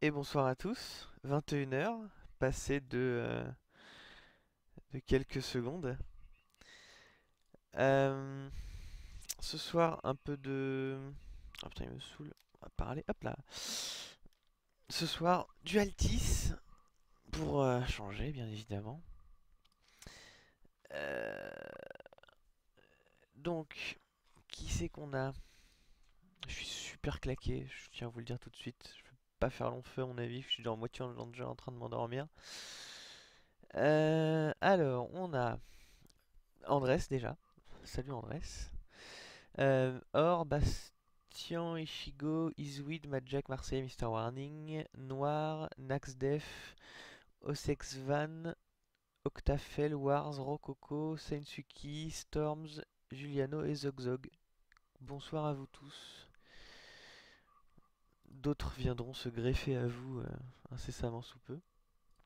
Et bonsoir à tous, 21 h, passé de quelques secondes. Euh, Ce soir, un peu de... Oh putain, il me saoule. On va parler, hop là. Ce soir, du Altis, pour changer, bien évidemment. Euh, donc, qui c'est qu'on a? Je suis super claqué, je tiens à vous le dire tout de suite. Je vais pas faire long feu à mon avis, je suis dans moitié déjà en train de m'endormir. Alors, on a Andrés déjà. Salut Andrés. Or, Bastien, Ishigo, Izwid, Jack, Marseille, Mister Warning, Noir, Naxdef, Osex Van, Octafel, Wars, Rococo, Sensuki, Storms, Juliano et Zogzog. Bonsoir à vous tous. D'autres viendront se greffer à vous incessamment sous peu,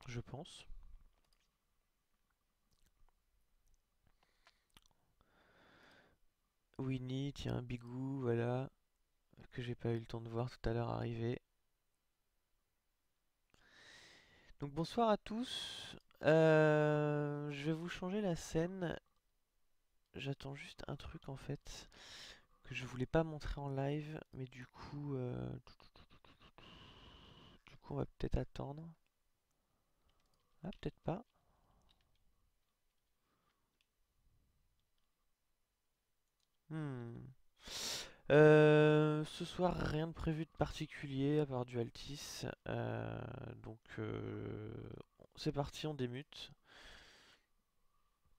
je pense. Winnie, tiens, Bigou, voilà, que j'ai pas eu le temps de voir tout à l'heure arriver. Donc bonsoir à tous. Je vais vous changer la scène. J'attends juste un truc en fait que je voulais pas montrer en live, mais du coup on va peut-être attendre. Ah peut-être pas. Hmm. Ce soir rien de prévu de particulier à part du Altis. C'est parti, on démute.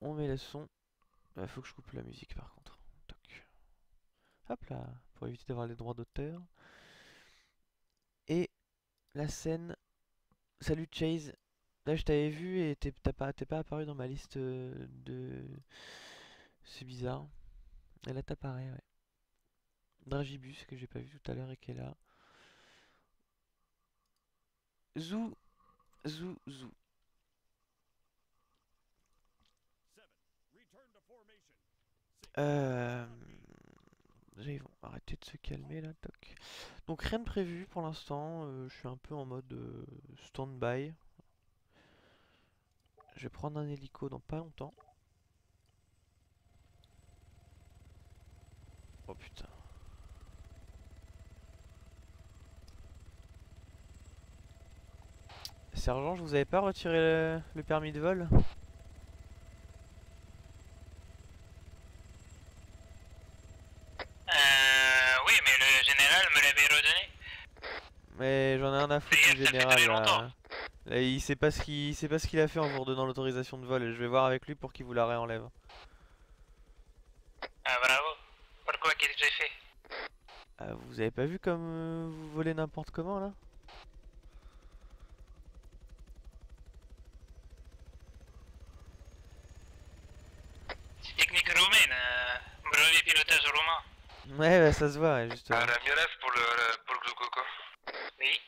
On met le son. Faut que je coupe la musique par contre. Toc. Hop là, pour éviter d'avoir les droits d'auteur. Et la scène. Salut Chase. Là je t'avais vu et t'es pas apparu dans ma liste de... C'est bizarre. Et là t'apparais, ouais. Dragibus que j'ai pas vu tout à l'heure et qui est là. Zou, zou, zou. Euh... Déjà, ils vont arrêter de se calmer là, toc. Donc rien de prévu pour l'instant, je suis un peu en mode stand-by. Je vais prendre un hélico dans pas longtemps. Oh putain. Sergent, je vous avais pas retiré le permis de vol? Oui, mais le général me l'avait redonné. Mais j'en ai un à foutre du D'ailleurs, ça fait général très longtemps. là. Là, il sait pas ce qu'il a fait en vous redonnant l'autorisation de vol et je vais voir avec lui pour qu'il vous la réenlève. Ah, bravo. Pourquoi qu'est-ce que j'ai fait? Ah, vous avez pas vu comme vous volez n'importe comment là? C'est technique roumaine, brevet pilotage roumain. Ouais, bah, ça se voit, ouais, Ah, justement. la Miolef pour le Gloucoco. Oui.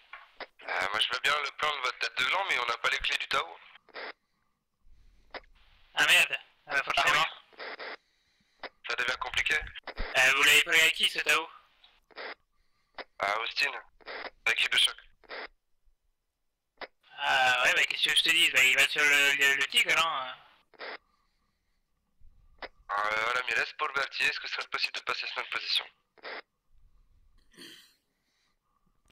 Moi je veux bien le plan de votre tête de gland, mais on n'a pas les clés du Tao. Ah merde. Ah bah Ah oui, forcément. ça devient compliqué. Vous l'avez pris à qui ce Tao? Ah, Austin, équipe de choc. Ah ouais, bah qu'est-ce que je te dis? Bah il va sur le tigre, hein. Voilà, Miolef pour le Berthier, est-ce que ce serait possible de passer sur notre position?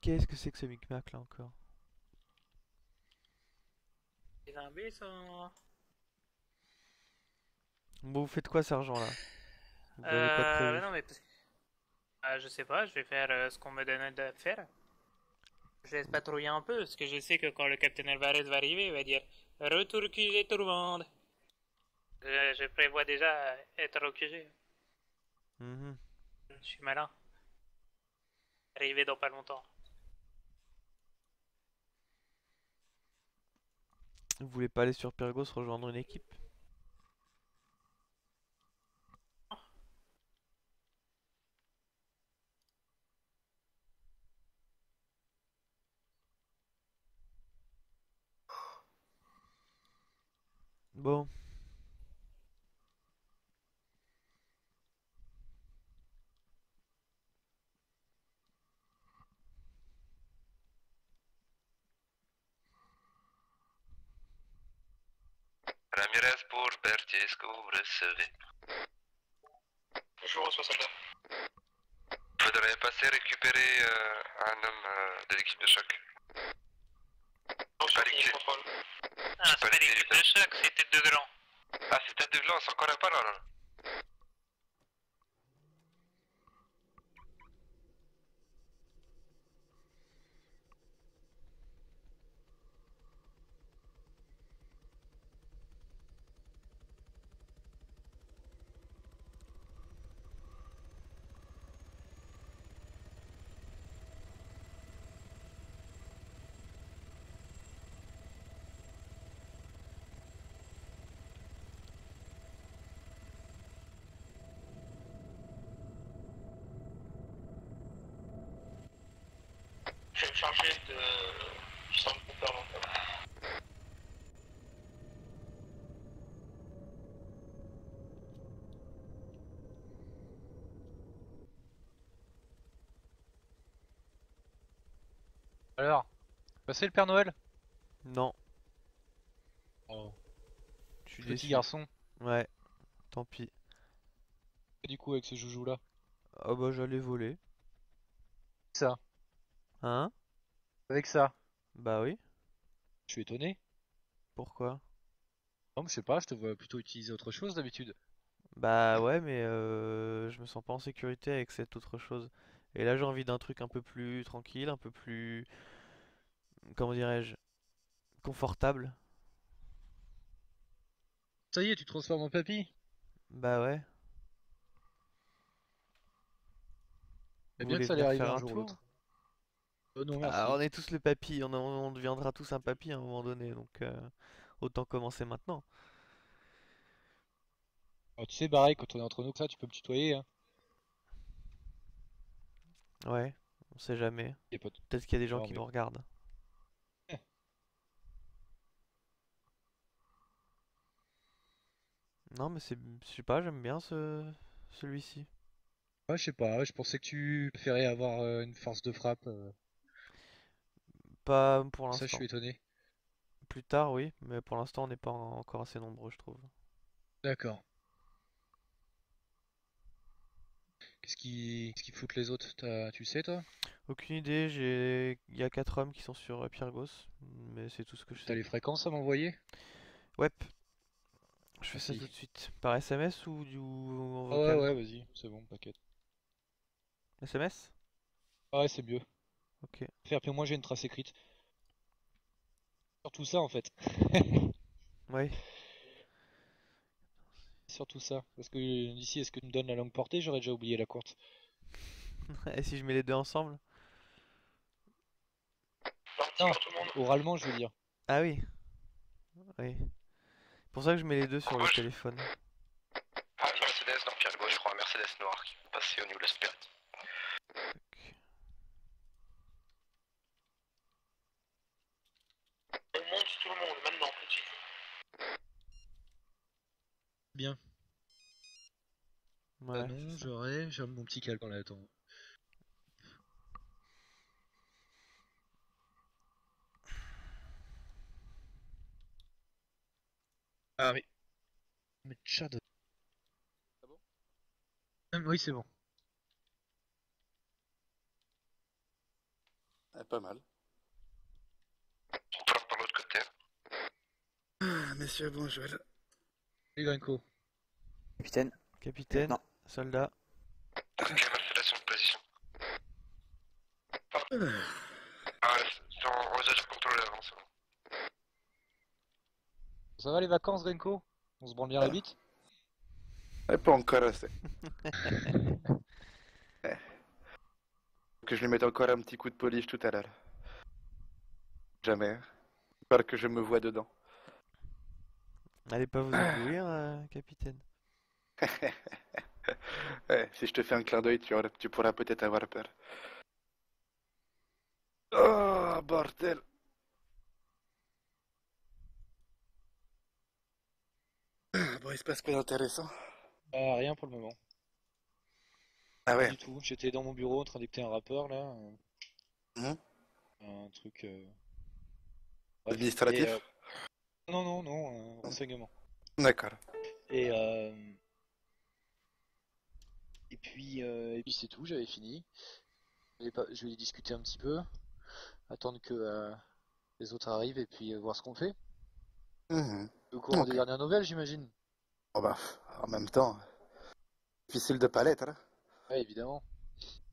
Qu'est-ce que c'est que ce micmac là encore? Les imbés sont... Bon, vous faites quoi, sergent là? Vous avez quoi de Bah prévu? non mais... je sais pas, je vais faire ce qu'on me donne de faire. Je laisse patrouiller un peu, parce que je sais que quand le capitaine Alvarez va arriver, il va dire retour QG tout le monde. Je prévois déjà être au QG. Mhm. Je suis malin. Arriver dans pas longtemps. Vous voulez pas aller sur Pyrgos rejoindre une équipe? Bon. Ramirez pour Berthier, est-ce que vous recevez? Je reçois celle-là. Faudrait passer récupérer un homme de l'équipe de choc. Je Pas les clés. contrôle. Ah, c'est pas l'équipe de choc, c'était deux grands. Ah, c'est tête de blanc, c'est encore un pas là. Je vais me charger de... Je sens le compteur là. Alors, passé le Père Noël? Non, Oh. je suis Petit déçu. garçon. Ouais, tant pis. Et du coup avec ce joujou là? Ah bah j'allais voler. Ça. Hein? Avec ça. Bah oui. Je suis étonné. Pourquoi? Non mais je sais pas, je te vois plutôt utiliser autre chose d'habitude. Bah ouais, mais je me sens pas en sécurité avec cette autre chose. Et là j'ai envie d'un truc un peu plus tranquille, un peu plus, comment dirais-je, confortable. Ça y est, tu te transformes en papy? Bah ouais. C'est Vous bien que voulez ça allait venir arriver faire un un jour ou tour? l'autre. Non Ah, merci. on est tous le papy, on deviendra tous un papy à un moment donné, donc autant commencer maintenant. Alors, tu sais, pareil, quand on est entre nous, ça, tu peux me tutoyer, hein. Ouais, on sait jamais. Y a pas de... Peut-être qu'il y a des gens Non, qui mais... nous regardent. Non, mais je sais pas, j'aime bien celui-ci. Ouais, je sais pas, ouais, je pensais que tu préférais avoir une force de frappe. Pas pour Ça, je suis l'instant. étonné. Plus tard, oui, mais pour l'instant, on n'est pas encore assez nombreux, je trouve. D'accord. Qu'est-ce qui foutent les autres? Tu sais, toi? Aucune idée, il y a 4 hommes qui sont sur Pyrgos, mais c'est tout ce que je T'as sais. les fréquences à m'envoyer? Ouais, je fais ça tout Merci. de suite. Par SMS ou en Ah ouais, vocal? ouais, vas-y, c'est bon, t'inquiète. SMS? Ah ouais, c'est mieux. Ok. Faire, puis au moins j'ai une trace écrite. Surtout ça, en fait. Ouais. Surtout ça. Parce que d'ici, est-ce que tu me donnes la langue portée? J'aurais déjà oublié la courte. Et si je mets les deux ensemble? Parti Non, pour tout le monde. oralement, je veux dire. Ah oui, oui. C'est pour ça que je mets les deux sur le Moi, téléphone. Ah, Mercedes dans Pierre gauche, je crois, un Mercedes noir qui est passé au niveau de la Spirit. Tac. On monte tout le monde maintenant, petit. Bien. Ouais, Non, c'est ça. j'ai mon petit calque là, attends. Ah oui. Mais chat de... Oui, c'est bon. Ah, pas mal. On part par l'autre côté. Ah, messieurs, bonjour. Les Grinco. Capitaine. Capitaine, Non. soldat. Ok, Mercedes en position. Euh, Ah, on les a déjà contrôlés avant, c'est bon. Ça va les vacances, Grinco? On se branle bien la bite? pas encore assez. Que je lui mette encore un petit coup de polish tout à l'heure. Jamais. J'espère que je me vois dedans. Allez pas vous éblouir, capitaine. Ouais, si je te fais un clin d'œil, tu pourras peut-être avoir peur. Oh, bordel. Bon, il se passe quoi d'intéressant? Rien pour le moment. Ah Pas ouais. du tout. J'étais dans mon bureau en train d'écouter un rapport là. Mhm. Un truc. Bref. Et, Administratif? non, non, non, renseignement. D'accord. Et, euh, et puis c'est tout, j'avais fini. Je vais discuter un petit peu, attendre que les autres arrivent et puis voir ce qu'on fait. Mhm. Au courant des Ok. dernières nouvelles, j'imagine. Bon bah, en même temps, difficile de pas l'être, hein. Ouais, évidemment.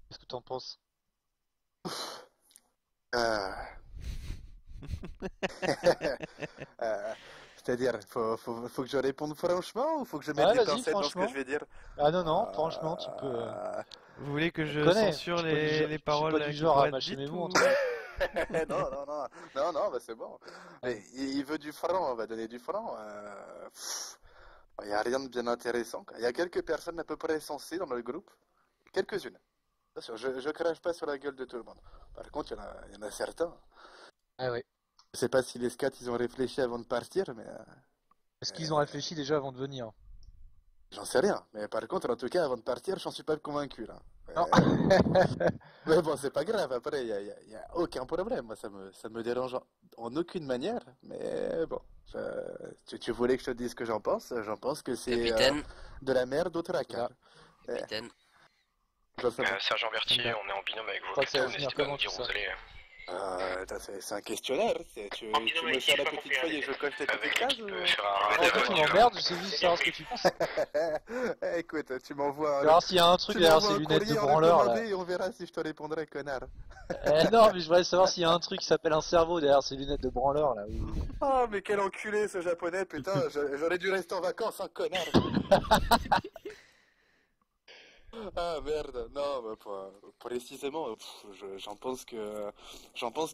Qu'est-ce que t'en penses? Euh, euh, C'est-à-dire, faut que je réponde franchement ou faut que je mette Ouais, des vas-y, pincettes dans ce que je franchement. vais dire? Ah non, non, franchement, tu peux. Euh, Vous voulez que Tu me je connais, censure je suis pas du genre, les je suis pas paroles du qui genre à pourraient être mâcher mes dites mots ou... entre nous. Non, non, non, non, non, bah c'est bon. Ouais. Mais il veut du franc, on va donner du franc. Il n'y a rien de bien intéressant, quoi. Il y a quelques personnes à peu près sensées dans le groupe. Quelques-unes. Bien sûr, je crache pas sur la gueule de tout le monde. Par contre, il y en a certains. Ah ouais. Je sais pas si les scats ils ont réfléchi avant de partir, mais Est-ce qu'ils ont euh, réfléchi déjà avant de venir? j'en sais rien. Mais par contre, en tout cas, avant de partir, j'en suis pas convaincu là. Non. Mais bon, c'est pas grave. Après, y a aucun problème. Moi, ça me dérange en aucune manière. Mais bon, tu voulais que je te dise ce que j'en pense. J'en pense que c'est Capitaine, de la merde au tracas. Là. capitaine. Je dois savoir. Sergent Berthier, Là. on est en binôme avec Je vous, crois que ça va capitaine. finir N'hésitez pas à comment nous dire tout où ça? vous allez. Attends, c'est un questionnaire. Tu En binôme me avec fais qui, la j'ai pas petite compris, feuille et avec- je coche tes Avec petites cases l'équipe ou... Ferrari. En fait, tu m'emmerdes, je sais juste savoir ce que tu penses. Écoute, tu m'envoies Tu vas voir s'il y a un truc tu derrière m'envoies ces un lunettes de courrier en branleur là. recommandé et on verra si je te répondrai, connard. Non, mais je voudrais savoir s'il y a un truc qui s'appelle un cerveau derrière ces lunettes de branleur là. Ah, mais quel enculé ce japonais, putain, j'aurais dû rester en vacances, un connard. Ah merde, non, bah, précisément, j'en pense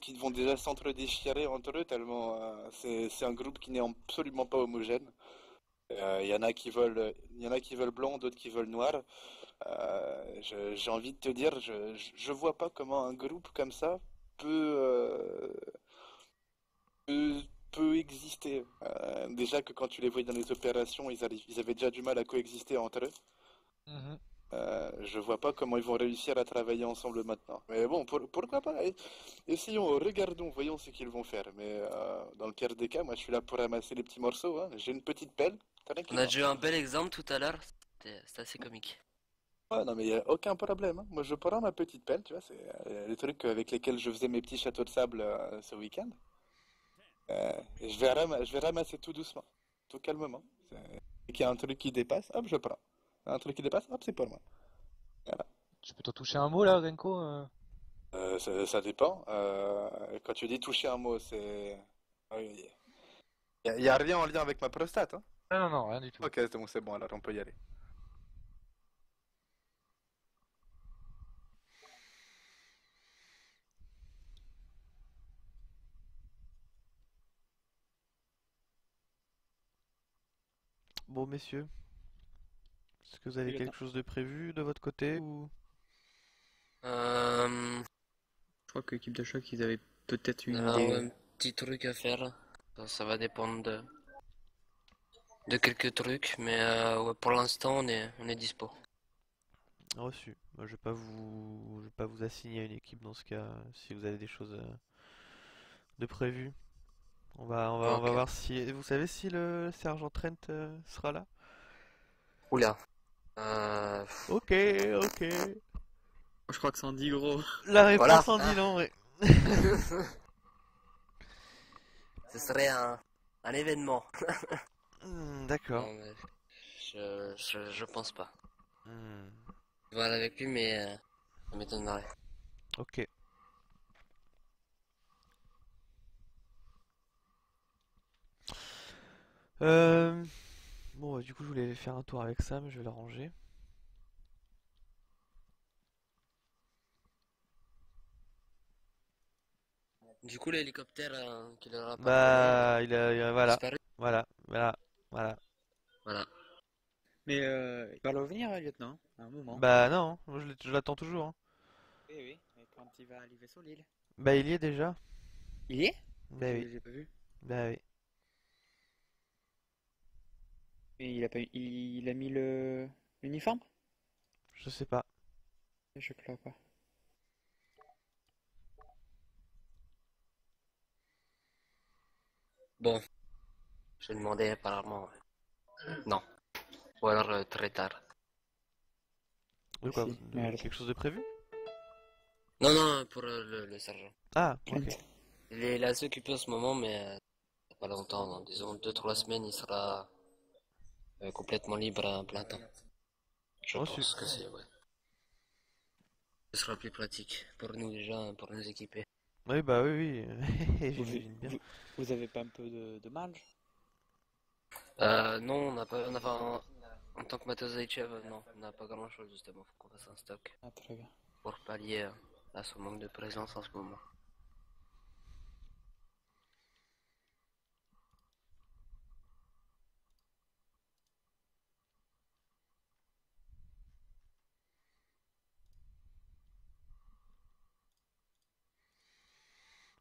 qu'ils vont déjà s'entre-déchirer entre eux tellement c'est un groupe qui n'est absolument pas homogène. Il y en a qui veulent blanc, d'autres qui veulent noir. J'ai envie de te dire, je vois pas comment un groupe comme ça peut peut, peut exister. Déjà que quand tu les voyais dans les opérations, ils avaient déjà du mal à coexister entre eux. Mhm. Je vois pas comment ils vont réussir à travailler ensemble maintenant. Mais bon, pourquoi pas? Essayons, regardons, voyons ce qu'ils vont faire. Mais dans le pire des cas, moi je suis là pour ramasser les petits morceaux, hein. J'ai une petite pelle, On tranquille, a hein. déjà eu un bel exemple tout à l'heure. C'était assez comique. Ouais, non mais y a aucun problème, hein. Moi je prends ma petite pelle, tu vois, c'est les trucs avec lesquels je faisais mes petits châteaux de sable ce week-end. Et je vais ramasser tout doucement, tout calmement. Dès qu'il y a un truc qui dépasse, hop, je prends. Un truc qui dépasse, hop, c'est pour moi. Voilà. Tu peux t'en toucher un mot là, Renko? Ça dépend. Quand tu dis toucher un mot, c'est... Il y a rien en lien avec ma prostate, hein? Non, non, non, rien du tout. Ok, c'est bon, alors on peut y aller. Bon, messieurs, est-ce que vous avez quelque chose de prévu de votre côté ou... Euh, Je crois que l'équipe de choc, ils avaient peut-être une alors, idée. un petit truc à faire. Ça va dépendre de quelques trucs, mais ouais, pour l'instant, on est dispo. Reçu. Moi, je vais pas vous assigner à une équipe dans ce cas, si vous avez des choses de prévues. On va Ok. voir si... Vous savez si le sergent Trent sera là? Oula. Ok, ok. Je crois que ça en dit gros. La Voilà. réponse en dit non, ouais. Ce serait un événement. D'accord. Non, mais je pense pas. Hmm, Je vais aller avec lui, mais ça m'étonnerait. ok. Euh, Bon, du coup, je voulais faire un tour avec Sam, je vais le ranger. Du coup, l'hélicoptère qui leur a pas Bah, voilà, disparu. voilà. Voilà. Mais il va revenir, lieutenant, à un moment. Bah non, je l'attends toujours, hein. Oui, oui, mais quand il va arriver sur l'île. Bah il y est déjà. Il y est? Bah oui, J'ai pas vu. bah oui. Et il a pas, il a mis l'uniforme? Je sais pas. Je crois pas. Bon, je vais demander apparemment. Ouais. Non. Ou alors très tard. De quoi? Si, merde. Quelque chose de prévu? Non, non, pour le sergent. Ah, ok. Il est assez occupé en ce moment, mais pas longtemps, dans, disons 2-3 semaines, il sera complètement libre à plein temps. Je Oh, pense super. que c'est, ouais. Ce sera plus pratique pour nous déjà, pour nous équiper. Oui, bah oui, oui. Vous, J'imagine bien. vous avez pas un peu de marge? Non, on n'a pas, en tant que Matos Zaitchev, non, on n'a pas grand chose justement, faut qu'on fasse un stock Ah, très bien. pour pallier à son manque de présence en ce moment.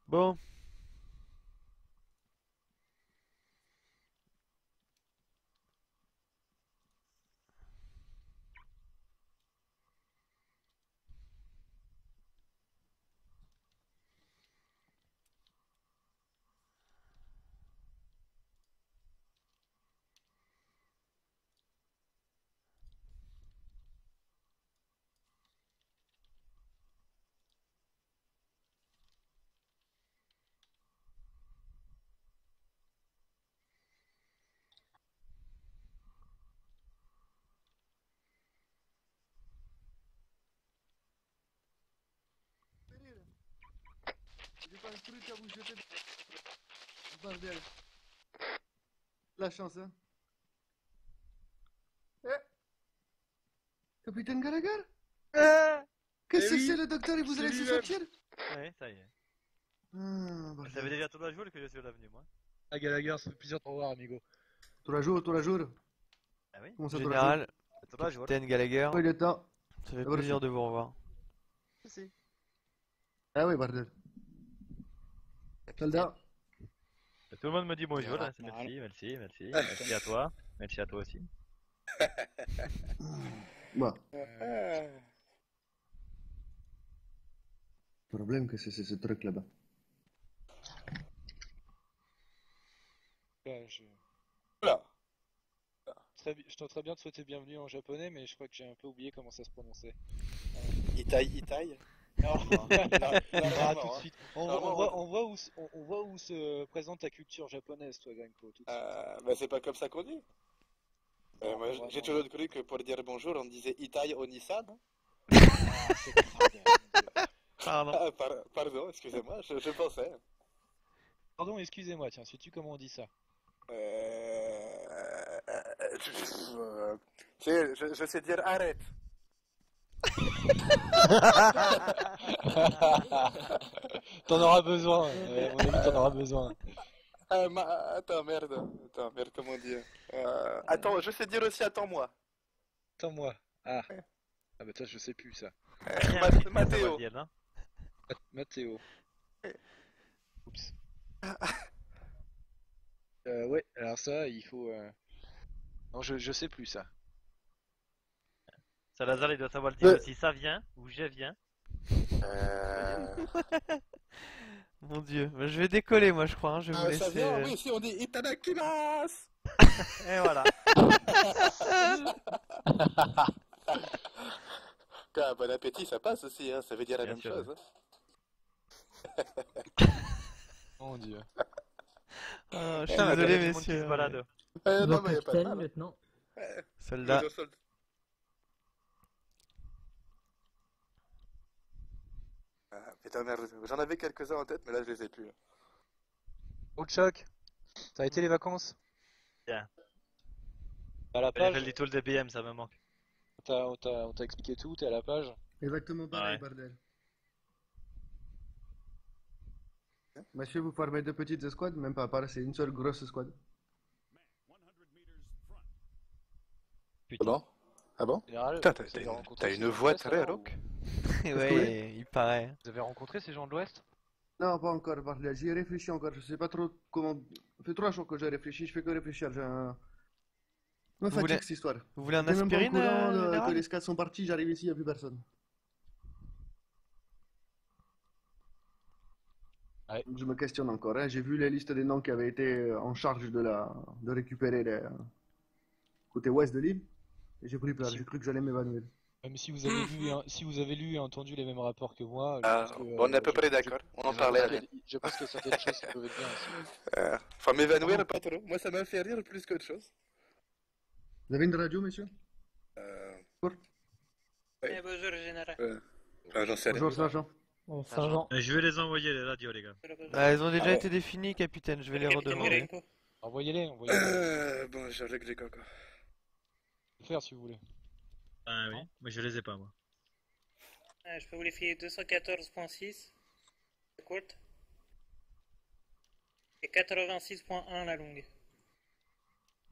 Bon. J'ai pas un truc à vous jeter. Bordel. La chance, hein. Eh, Capitaine Gallagher? Qu'est-ce que c'est, le docteur, il vous a laissé sortir? Ouais, ça y est. Ah, Ça bordel. fait déjà 3 jours que je suis revenu, moi. Ah, Gallagher, ça fait plaisir de te revoir, amigo. Tous les jours, tous les jours. Ah oui? Comment ça, tous les Général, 3 jours. Capitaine Gallagher, jours? Oui, il est temps. ça fait Voilà, plaisir de vous revoir. Si. Ah oui, bordel. Soldat. Tout le monde me dit bonjour, Ah, hein, c'est normal. merci. Merci à toi. Merci à toi aussi. Bon. Problème que c'est ce truc là-bas. Ouais, je... Oula. je tenterais bien de souhaiter bienvenue en japonais, mais je crois que j'ai un peu oublié comment ça se prononçait. Itai. Non, Non, Ah, non, tout de hein. suite. Ah, On voit où se présente ta culture japonaise, toi, Granko, tout de suite. Bah, c'est pas comme ça qu'on dit. Non, Moi, vraiment. j'ai toujours cru que pour dire bonjour, on disait Itai Onisan. Ah, c'est extraordinaire, mon Dieu. Pardon. Ah, pardon, excusez-moi, je pensais. Pardon, excusez-moi, tiens, sais-tu comment on dit ça? Je sais dire arrête. T'en auras besoin, à mon avis, t'en auras besoin. Attends, merde, comment dire attends, je sais dire aussi attends-moi. Attends-moi. Ah, bah ça, je sais plus ça. Mathéo. Ça va dire, hein. Mathéo. Oups. Ouais, alors ça, il faut... Non, je sais plus ça. Salazar, il doit savoir le dire aussi. Ça vient ou je viens. Mon dieu. Bah, je vais décoller, moi, je crois. Hein. Je vais vous Ça laisser. vient, oui, si on dit Itadakimasu. Et voilà. Bon appétit, ça passe aussi, hein, ça veut dire la Bien même sûr. chose. Mon dieu. Ah, je suis Ah, bah, désolé, tout le monde qui messieurs. se balade. Non, mais y a pas de mal. lieutenant. Soldat. Putain, merde, j'en avais quelques-uns en tête, mais là je les ai plus. Chuck, ça a été les vacances? Bien. À la J'ai page, fait le détour des BM, ça me manque. on t'a expliqué tout, t'es à la page. Exactement pareil, Ouais. bordel. Monsieur, vous formez deux petites escouades? Même pas, c'est une seule grosse escouade. Bon? Ah bon? Général, Putain, vous avez rencontré t'as ces une gens de voix l'Ouest, très alors, rauque. Ouais, il paraît. Vous avez rencontré ces gens de l'Ouest? Non, pas encore, bordel. J'y ai réfléchi encore. Je sais pas trop comment. Ça fait 3 jours que j'ai réfléchi. Je fais que réfléchir. Me Vous fatigue voulez- cette histoire. Vous voulez un J'étais même pas au aspirine, courant que général? les scats sont partis. J'arrive ici, il n'y a plus personne. Ouais. Donc, je me questionne encore. Hein. J'ai vu les listes des noms qui avaient été en charge de récupérer côté ouest de l'île. Et j'ai pris peur, j'ai cru que j'allais m'évanouir. Mais si vous avez vu, si vous avez lu et entendu les mêmes rapports que moi, on est à peu près d'accord. On en parlait. Je pense qu'il y a certaines choses qui peuvent être bien aussi. Enfin, m'évanouir, pas trop. Moi, ça m'a fait rire plus qu'autre chose. Vous avez une radio, messieurs? Bonjour, général. J'en sais rien. Bonjour, sergent. Sergent. Je vais les envoyer les radios, les gars. Elles ont déjà été définies, capitaine, je vais les redemander. Envoyez-les. Bon, j'ai réglé quoi. Le faire si vous voulez. Ah oui, mais je les ai pas, moi. Je peux vous les filer 214.6, la courte, et 86.1 la longue.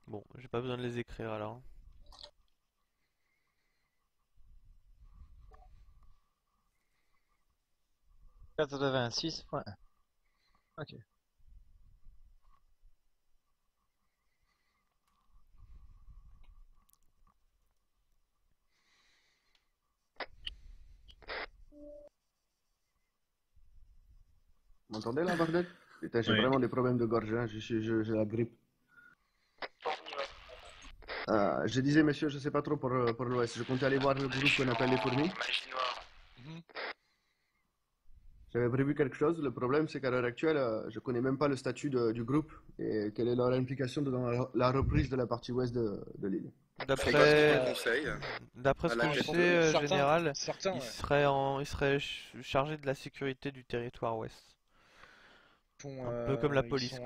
Bon, j'ai pas besoin de les écrire alors. 86.1. Ok. Vous m'entendez là, bordel? Putain, j'ai vraiment des problèmes de gorge, hein. J'ai la grippe. Je disais, messieurs, je sais pas trop pour l'Ouest. Je comptais aller voir le groupe qu'on appelle les fourmis. J'avais prévu quelque chose. Le problème, c'est qu'à l'heure actuelle, je connais même pas le statut du groupe et quelle est leur implication dans la reprise de la partie ouest de l'île. D'après ce que je sais, général, il serait chargé de la sécurité du territoire ouest. Un peu comme la police.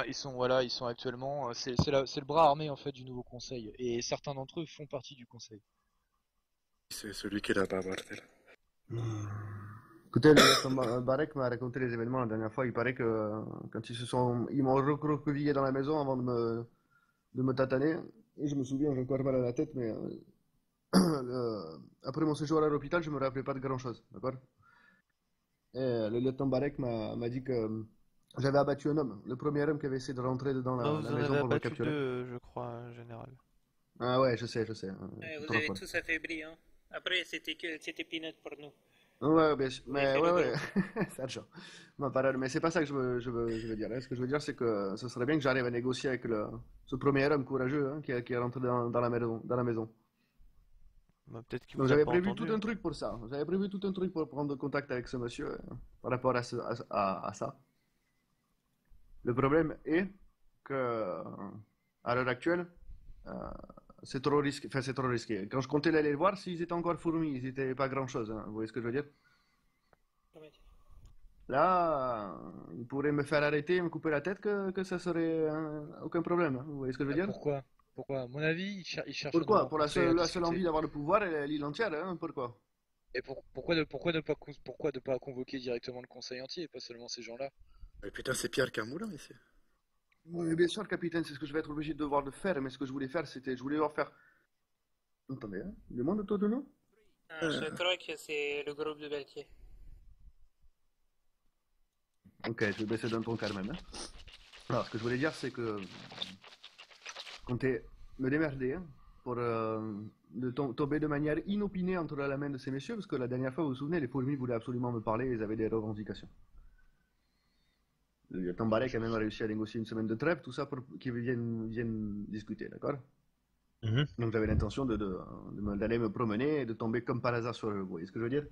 Ils sont actuellement. C'est le bras armé en fait du nouveau conseil. Et certains d'entre eux font partie du conseil. C'est celui qui est là-bas, bordel. Écoutez, le Barek m'a raconté les événements la dernière fois. Il paraît que quand ils m'ont recroquevillé dans la maison avant de me tataner. Et je me souviens, j'ai encore mal à la tête, mais après mon séjour à l'hôpital, je me rappelais pas de grand chose, d'accord? Et le lieutenant Barek m'a dit que j'avais abattu un homme, le premier homme qui avait essayé de rentrer dans la maison pour le capturer. Deux, je crois, général. Ah ouais, je sais. Vous avez tous affaibli, hein. Après, c'était peanut pour nous. Ouais, mais ouais, Sergent. Mais c'est pas ça que je veux dire. Hein. Ce que je veux dire, c'est que ce serait bien que j'arrive à négocier avec ce premier homme courageux hein, qui est rentré dans la maison. Bah, peut-être qu'il Donc vous a j'avais pas prévu entendu. tout un truc pour ça. J'avais prévu tout un truc pour prendre contact avec ce monsieur par rapport à ça. Le problème est que à l'heure actuelle, c'est trop risqué. Enfin, c'est trop risqué. Quand je comptais aller les voir, s'ils étaient encore fourmis, ils étaient pas grand-chose. Hein. Vous voyez ce que je veux dire? Là, ils pourraient me faire arrêter et me couper la tête que ça serait aucun problème. Hein. Vous voyez ce que je veux dire? Pourquoi? À mon avis, ils cherchent. Pourquoi? Pour la seule envie d'avoir le pouvoir et l'île entière. Hein. Pourquoi? Et pourquoi ne pas convoquer directement le conseil entier et pas seulement ces gens-là? Mais putain, c'est Pierre Camoulin ici. Oui, bien sûr, capitaine, c'est ce que je vais être obligé de devoir le faire, mais ce que je voulais faire, je voulais leur faire. Attendez, hein, il demande autour de nous? Je crois que c'est le groupe de Beltier. Ok, je vais baisser d'un ton quand même. Hein. Alors, ce que je voulais dire, c'est que comptez me démerder hein, pour tomber de manière inopinée entre la main de ces messieurs, parce que la dernière fois, vous vous souvenez, les fourmis voulaient absolument me parler, ils avaient des revendications. Le lieutenant Barek a même réussi à négocier une semaine de trêve, tout ça pour qu'ils viennent discuter, d'accord? Donc j'avais l'intention d'aller me promener et de tomber comme par hasard sur eux, vous voyez ce que je veux dire?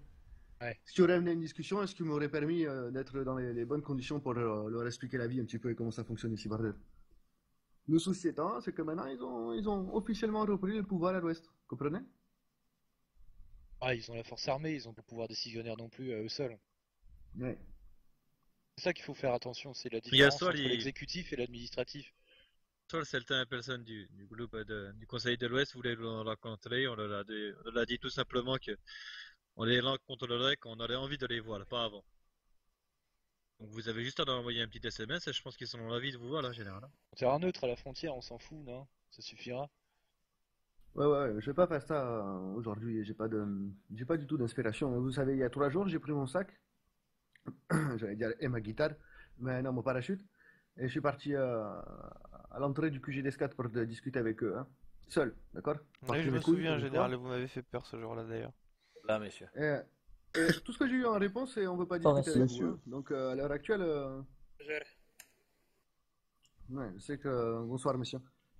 Ouais. Ce qui aurait amené une discussion, est-ce qui m'aurait permis d'être dans les bonnes conditions pour leur expliquer la vie un petit peu et comment ça fonctionne ici, bordel. Le souci étant, c'est que maintenant ils ont officiellement repris le pouvoir à l'ouest, comprenez? Ah, ils ont la force armée, ils ont pas le pouvoir décisionnaire non plus à eux seuls. Ouais. C'est ça qu'il faut faire attention, c'est la différence entre il- l'exécutif et l'administratif. Seule certaines personnes du groupe du Conseil de l'Ouest voulaient nous rencontrer. On leur a dit tout simplement que on les rencontrerait quand on aurait envie de les voir, pas avant. Donc vous avez juste à leur envoyer un petit SMS et je pense qu'ils sont ravis de vous voir là, en général. En terrain neutre à la frontière, on s'en fout, non? Ça suffira. Ouais, je vais pas faire ça aujourd'hui, j'ai pas du tout d'inspiration. Vous savez, il y a 3 jours, j'ai pris mon sac, j'allais dire, et ma guitare, mais non, mon parachute, et je suis parti à l'entrée du QG d'escadre pour discuter avec eux, hein. Seul, d'accord? Oui, je me souviens, général, vous m'avez fait peur ce jour-là d'ailleurs. Là, messieurs. Et tout ce que j'ai eu en réponse, c'est on veut pas discuter avec vous. Hein. Donc à l'heure actuelle, ouais, je sais que bonsoir monsieur.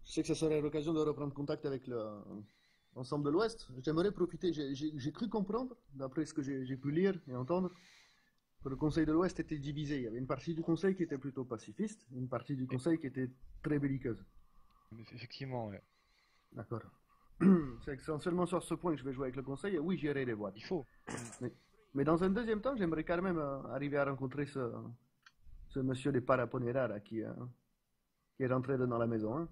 je sais que ça serait l'occasion de reprendre contact avec l'ensemble de l'Ouest. J'aimerais profiter, j'ai cru comprendre, d'après ce que j'ai pu lire et entendre, que le Conseil de l'Ouest était divisé. Il y avait une partie du Conseil qui était plutôt pacifiste, et une partie du Conseil qui était très belliqueuse. Effectivement, ouais. D'accord. C'est essentiellement sur ce point que je vais jouer avec le Conseil, et oui, j'irai les voir. Il faut. Mais dans un deuxième temps, j'aimerais quand même arriver à rencontrer ce monsieur des Paraponera là, qui est rentré dans la maison. Hein.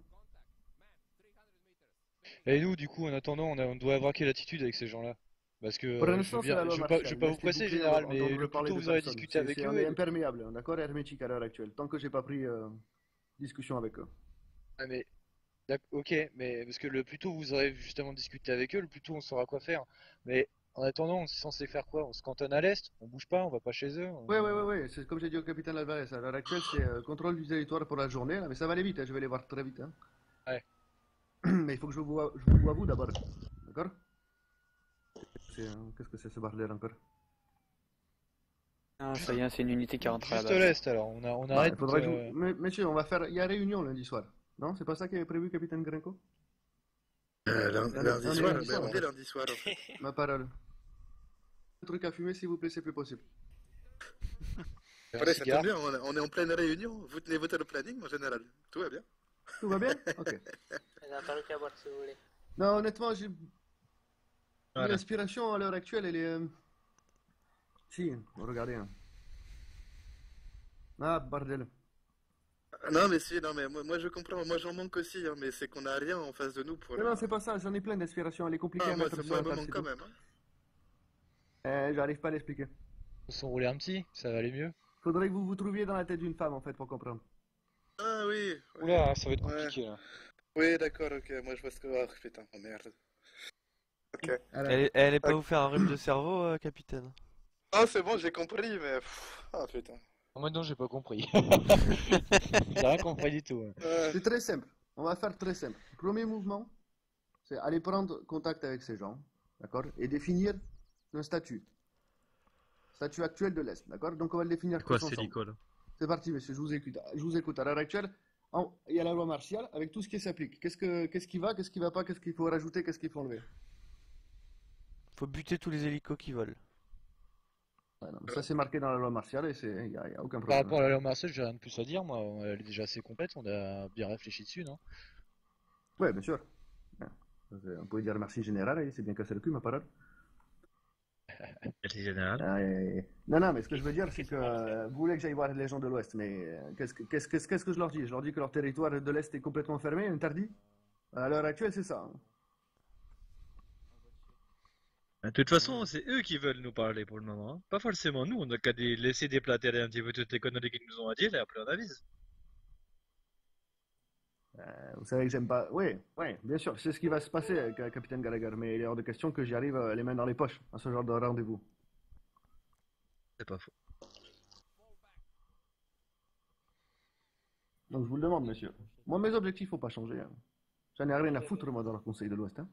Et nous, du coup, en attendant, on doit avoir quelle attitude avec ces gens-là? Parce que Pour l'instant, c'est la loi je martiale. vais pas vous presser, général, mais le plus tôt vous aurez discuté avec eux. On est imperméable, d'accord, hermétique à l'heure actuelle, tant que j'ai pas pris discussion avec eux. Ah, mais ok, mais parce que le plus tôt vous aurez justement discuté avec eux, le plus tôt on saura quoi faire. Mais en attendant, on est censé faire quoi? On se cantonne à l'est, on bouge pas, on va pas chez eux. Ouais, c'est comme j'ai dit au capitaine Alvarez. À l'heure actuelle, c'est contrôle du territoire pour la journée, là, mais ça va aller vite, hein, je vais les voir très vite. Hein. Ouais. Mais il faut que je vous vois vous d'abord, d'accord? Qu'est-ce que c'est ce bordel encore? Ah, ça y est, c'est une unité qui rentre à la Juste base. l'est alors, on arrête. Messieurs, on va faire. Il y a réunion lundi soir. Non, c'est pas ça qui est prévu, capitaine Grenko? Lundi soir, on est lundi soir. En fait. Ma parole. Un truc à fumer, s'il vous plaît, c'est plus possible. Voilà, ça tombe bien, on est en pleine réunion. Vous tenez votre planning, en général. Tout va bien? Tout va bien? Ok. Si vous voulez. Non, honnêtement, j'ai. L'inspiration à l'heure actuelle, elle est. Si, regardez. Hein. Ah, bordel. Non, mais si, non, mais moi je comprends, moi j'en manque aussi, hein, mais c'est qu'on n'a rien en face de nous pour. Non, c'est pas ça, j'en ai plein d'inspiration, elle est compliquée à moi, mettre moi, me manque quand même. Hein. J'arrive pas à l'expliquer. Ils sont roulés un petit, ça va aller mieux. Faudrait que vous vous trouviez dans la tête d'une femme en fait pour comprendre. Ah oui. Oula, ça va être compliqué là. Oui, d'accord, ok, moi je vois ce que. Oh putain, oh merde. Ok. Elle est pas vous faire un rhume de cerveau, capitaine? Ah, c'est bon, j'ai compris, mais. Ah putain. Moi non, j'ai pas compris. J'ai rien compris du tout. C'est très simple. On va faire très simple. Premier mouvement, c'est aller prendre contact avec ces gens, d'accord, et définir un statut. Statut actuel de l'Est, d'accord. Donc on va le définir. Quoi, c'est l'école? C'est parti, monsieur. Je vous écoute. Je vous écoute. À l'heure actuelle, il y a la loi martiale avec tout ce qui s'applique. Qu'est-ce qui va, qu'est-ce qui va pas, qu'est-ce qu'il faut rajouter, qu'est-ce qu'il faut enlever. Faut buter tous les hélicos qui volent. Ouais, non, ça c'est marqué dans la loi martiale et il y a aucun problème. Par rapport à la loi martiale, j'ai rien de plus à dire, moi. Elle est déjà assez complète, on a bien réfléchi dessus, non? Ouais, bien sûr. On peut dire merci général, et c'est bien cassé le cul, ma parole. Merci général. Non, mais ce que je veux dire, c'est que vous voulez que j'aille voir les gens de l'Ouest, mais qu'est-ce que je leur dis? Je leur dis que leur territoire de l'Est est complètement fermé, interdit? À l'heure actuelle, c'est ça. Hein. De toute façon, c'est eux qui veulent nous parler pour le moment. Hein. Pas forcément nous, on a qu'à laisser déplater un petit peu toutes les conneries qu'ils nous ont à dire et après on avise. Vous savez que j'aime pas. Oui, bien sûr, c'est ce qui va se passer avec Capitaine Gallagher, mais il est hors de question que j'y arrive les mains dans les poches à ce genre de rendez-vous. C'est pas faux. Donc je vous le demande, monsieur. Moi, mes objectifs, faut pas changer. Hein. J'en ai rien à foutre, moi, dans le Conseil de l'Ouest. Hein.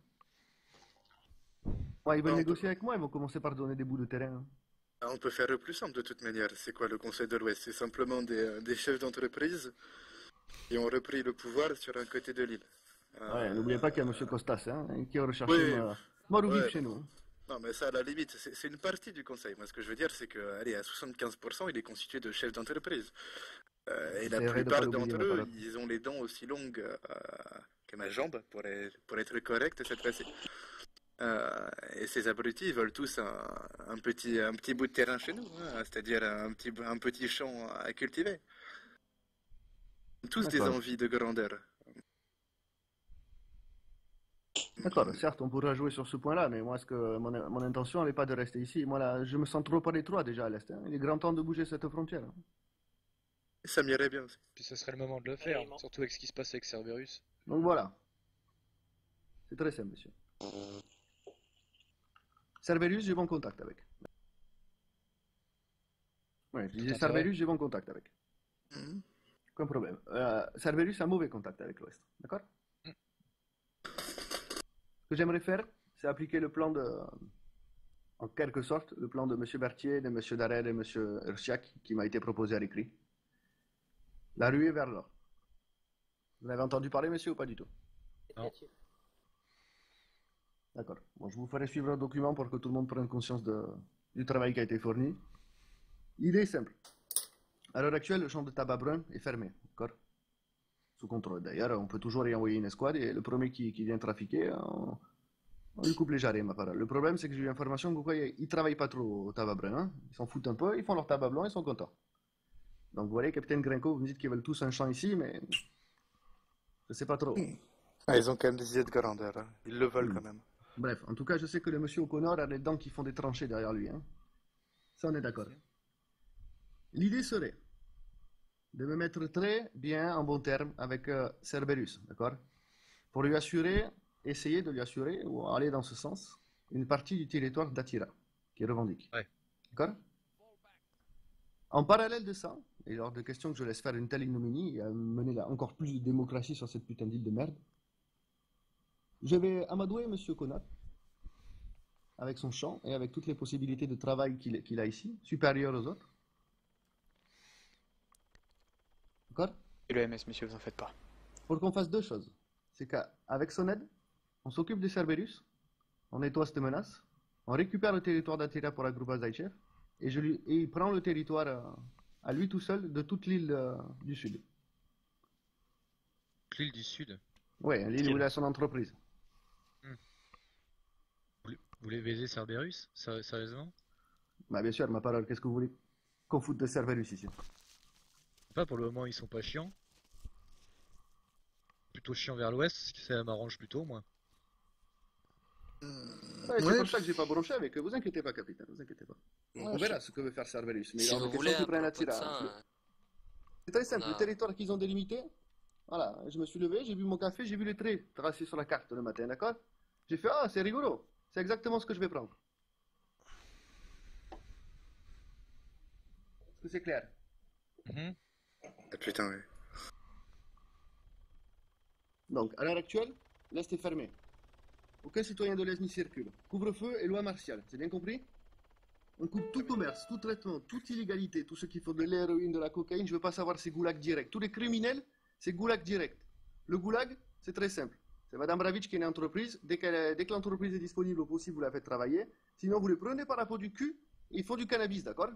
Ouais, ils veulent négocier avec moi, ils vont commencer par donner des bouts de terrain. Hein. On peut faire le plus simple de toute manière. C'est quoi le Conseil de l'Ouest? C'est simplement des chefs d'entreprise qui ont repris le pouvoir sur un côté de l'île. Ouais, n'oubliez pas qu'il y a M. Costas, hein, qui a recherché mort ou vif chez nous. Hein. Non, mais ça, à la limite, c'est une partie du Conseil. Moi, ce que je veux dire, c'est que, allez, à 75%, il est constitué de chefs d'entreprise. Et la plupart d'entre eux, ils ont les dents aussi longues que ma jambe, pour être correct cette fois-ci. Et ces abrutis, ils veulent tous un petit bout de terrain chez nous, hein, c'est-à-dire un petit champ à cultiver. Tous des envies de grandeur. D'accord, certes, on pourra jouer sur ce point-là, mais moi, mon intention n'est pas de rester ici. Moi, là, je me sens trop à l'étroit déjà à l'Est. Hein. Il est grand temps de bouger cette frontière. Hein. Ça m'irait bien aussi. Puis ce serait le moment de le faire, surtout avec ce qui se passe avec Cerberus. Donc voilà. C'est très simple, monsieur. Cerberus, j'ai bon contact avec. Ouais, je disais Cerberus, j'ai bon contact avec. Aucun problème. Cerberus a mauvais contact avec l'Ouest. D'accord? Ce que j'aimerais faire, c'est appliquer le plan en quelque sorte, le plan de M. Berthier, de M. Darel et de M. Ursiak, qui m'a été proposé à l'écrit. La ruée vers l'or. Vous avez entendu parler, monsieur, ou pas du tout? Non. D'accord. Bon, je vous ferai suivre un document pour que tout le monde prenne conscience du travail qui a été fourni. L'idée est simple. À l'heure actuelle, le champ de tabac brun est fermé, d'accord? Sous contrôle. D'ailleurs, on peut toujours y envoyer une escouade et le premier qui vient trafiquer, on lui coupe les jarrets, ma parole. Le problème, c'est que j'ai eu l'information qu'ils ne travaillent pas trop au tabac brun. Hein. Ils s'en foutent un peu, ils font leur tabac blanc, ils sont contents. Donc, vous voyez, capitaine Grinko, vous me dites qu'ils veulent tous un champ ici, mais je sais pas trop. Ah, ils ont quand même des idées de grandeur. Hein. Ils le veulent quand même. Bref, en tout cas, je sais que le monsieur O'Connor a les dents qui font des tranchées derrière lui. Hein. Ça, on est d'accord. L'idée serait de me mettre très bien en bon terme avec Cerberus, d'accord? Pour lui assurer, essayer de lui assurer, ou aller dans ce sens, une partie du territoire d'Attira, qui revendique. Ouais. D'accord? En parallèle de ça, et lors de questions que je laisse faire une telle ignominie et à mener encore plus de démocratie sur cette putain d'île de merde, je vais amadouer monsieur Connor avec son champ et avec toutes les possibilités de travail qu'il a ici, supérieures aux autres. D'accord? Et le MS, monsieur, vous en faites pas. Pour qu'on fasse deux choses. C'est qu'avec son aide, on s'occupe des Cerberus, on nettoie cette menace, on récupère le territoire d'Attira pour la Grupa Zaïchev, et il prend le territoire à lui tout seul de toute l'île du Sud. L'île du Sud? Ouais, l'île où il a son entreprise. Vous voulez baiser Cerberus? Sérieusement? Bah bien sûr, ma parole, qu'est-ce que vous voulez qu'on foute de Cerberus ici? Pas pour le moment, ils sont pas chiants. Plutôt chiants vers l'ouest, ça m'arrange plutôt, moi. Ouais, c'est pour ça que j'ai pas bronché avec eux. Vous inquiétez pas, capitaine, vous inquiétez pas. On verra ce que veut faire Cerberus. Mais Si vous voulez, qu'ils prennent Attira. ça, C'est très simple, le territoire qu'ils ont délimité. Voilà, je me suis levé, j'ai bu mon café, j'ai vu les traits tracés sur la carte le matin, d'accord? J'ai fait, ah, c'est rigolo, c'est exactement ce que je vais prendre. Est-ce que c'est clair? Ah, putain, oui. Donc, à l'heure actuelle, l'Est est fermé. Aucun citoyen de l'Est n'y circule. Couvre-feu et loi martiale, c'est bien compris? On coupe tout commerce, tout traitement, toute illégalité, tout ce qui faut de l'héroïne, de la cocaïne, je veux pas savoir, c'est goulag direct. Tous les criminels, c'est goulag direct. Le goulag, c'est très simple. C'est Madame Bravitch qui a une entreprise, dès que l'entreprise est disponible au possible, vous la faites travailler. Sinon, vous les prenez par la peau du cul et ils font du cannabis, d'accord?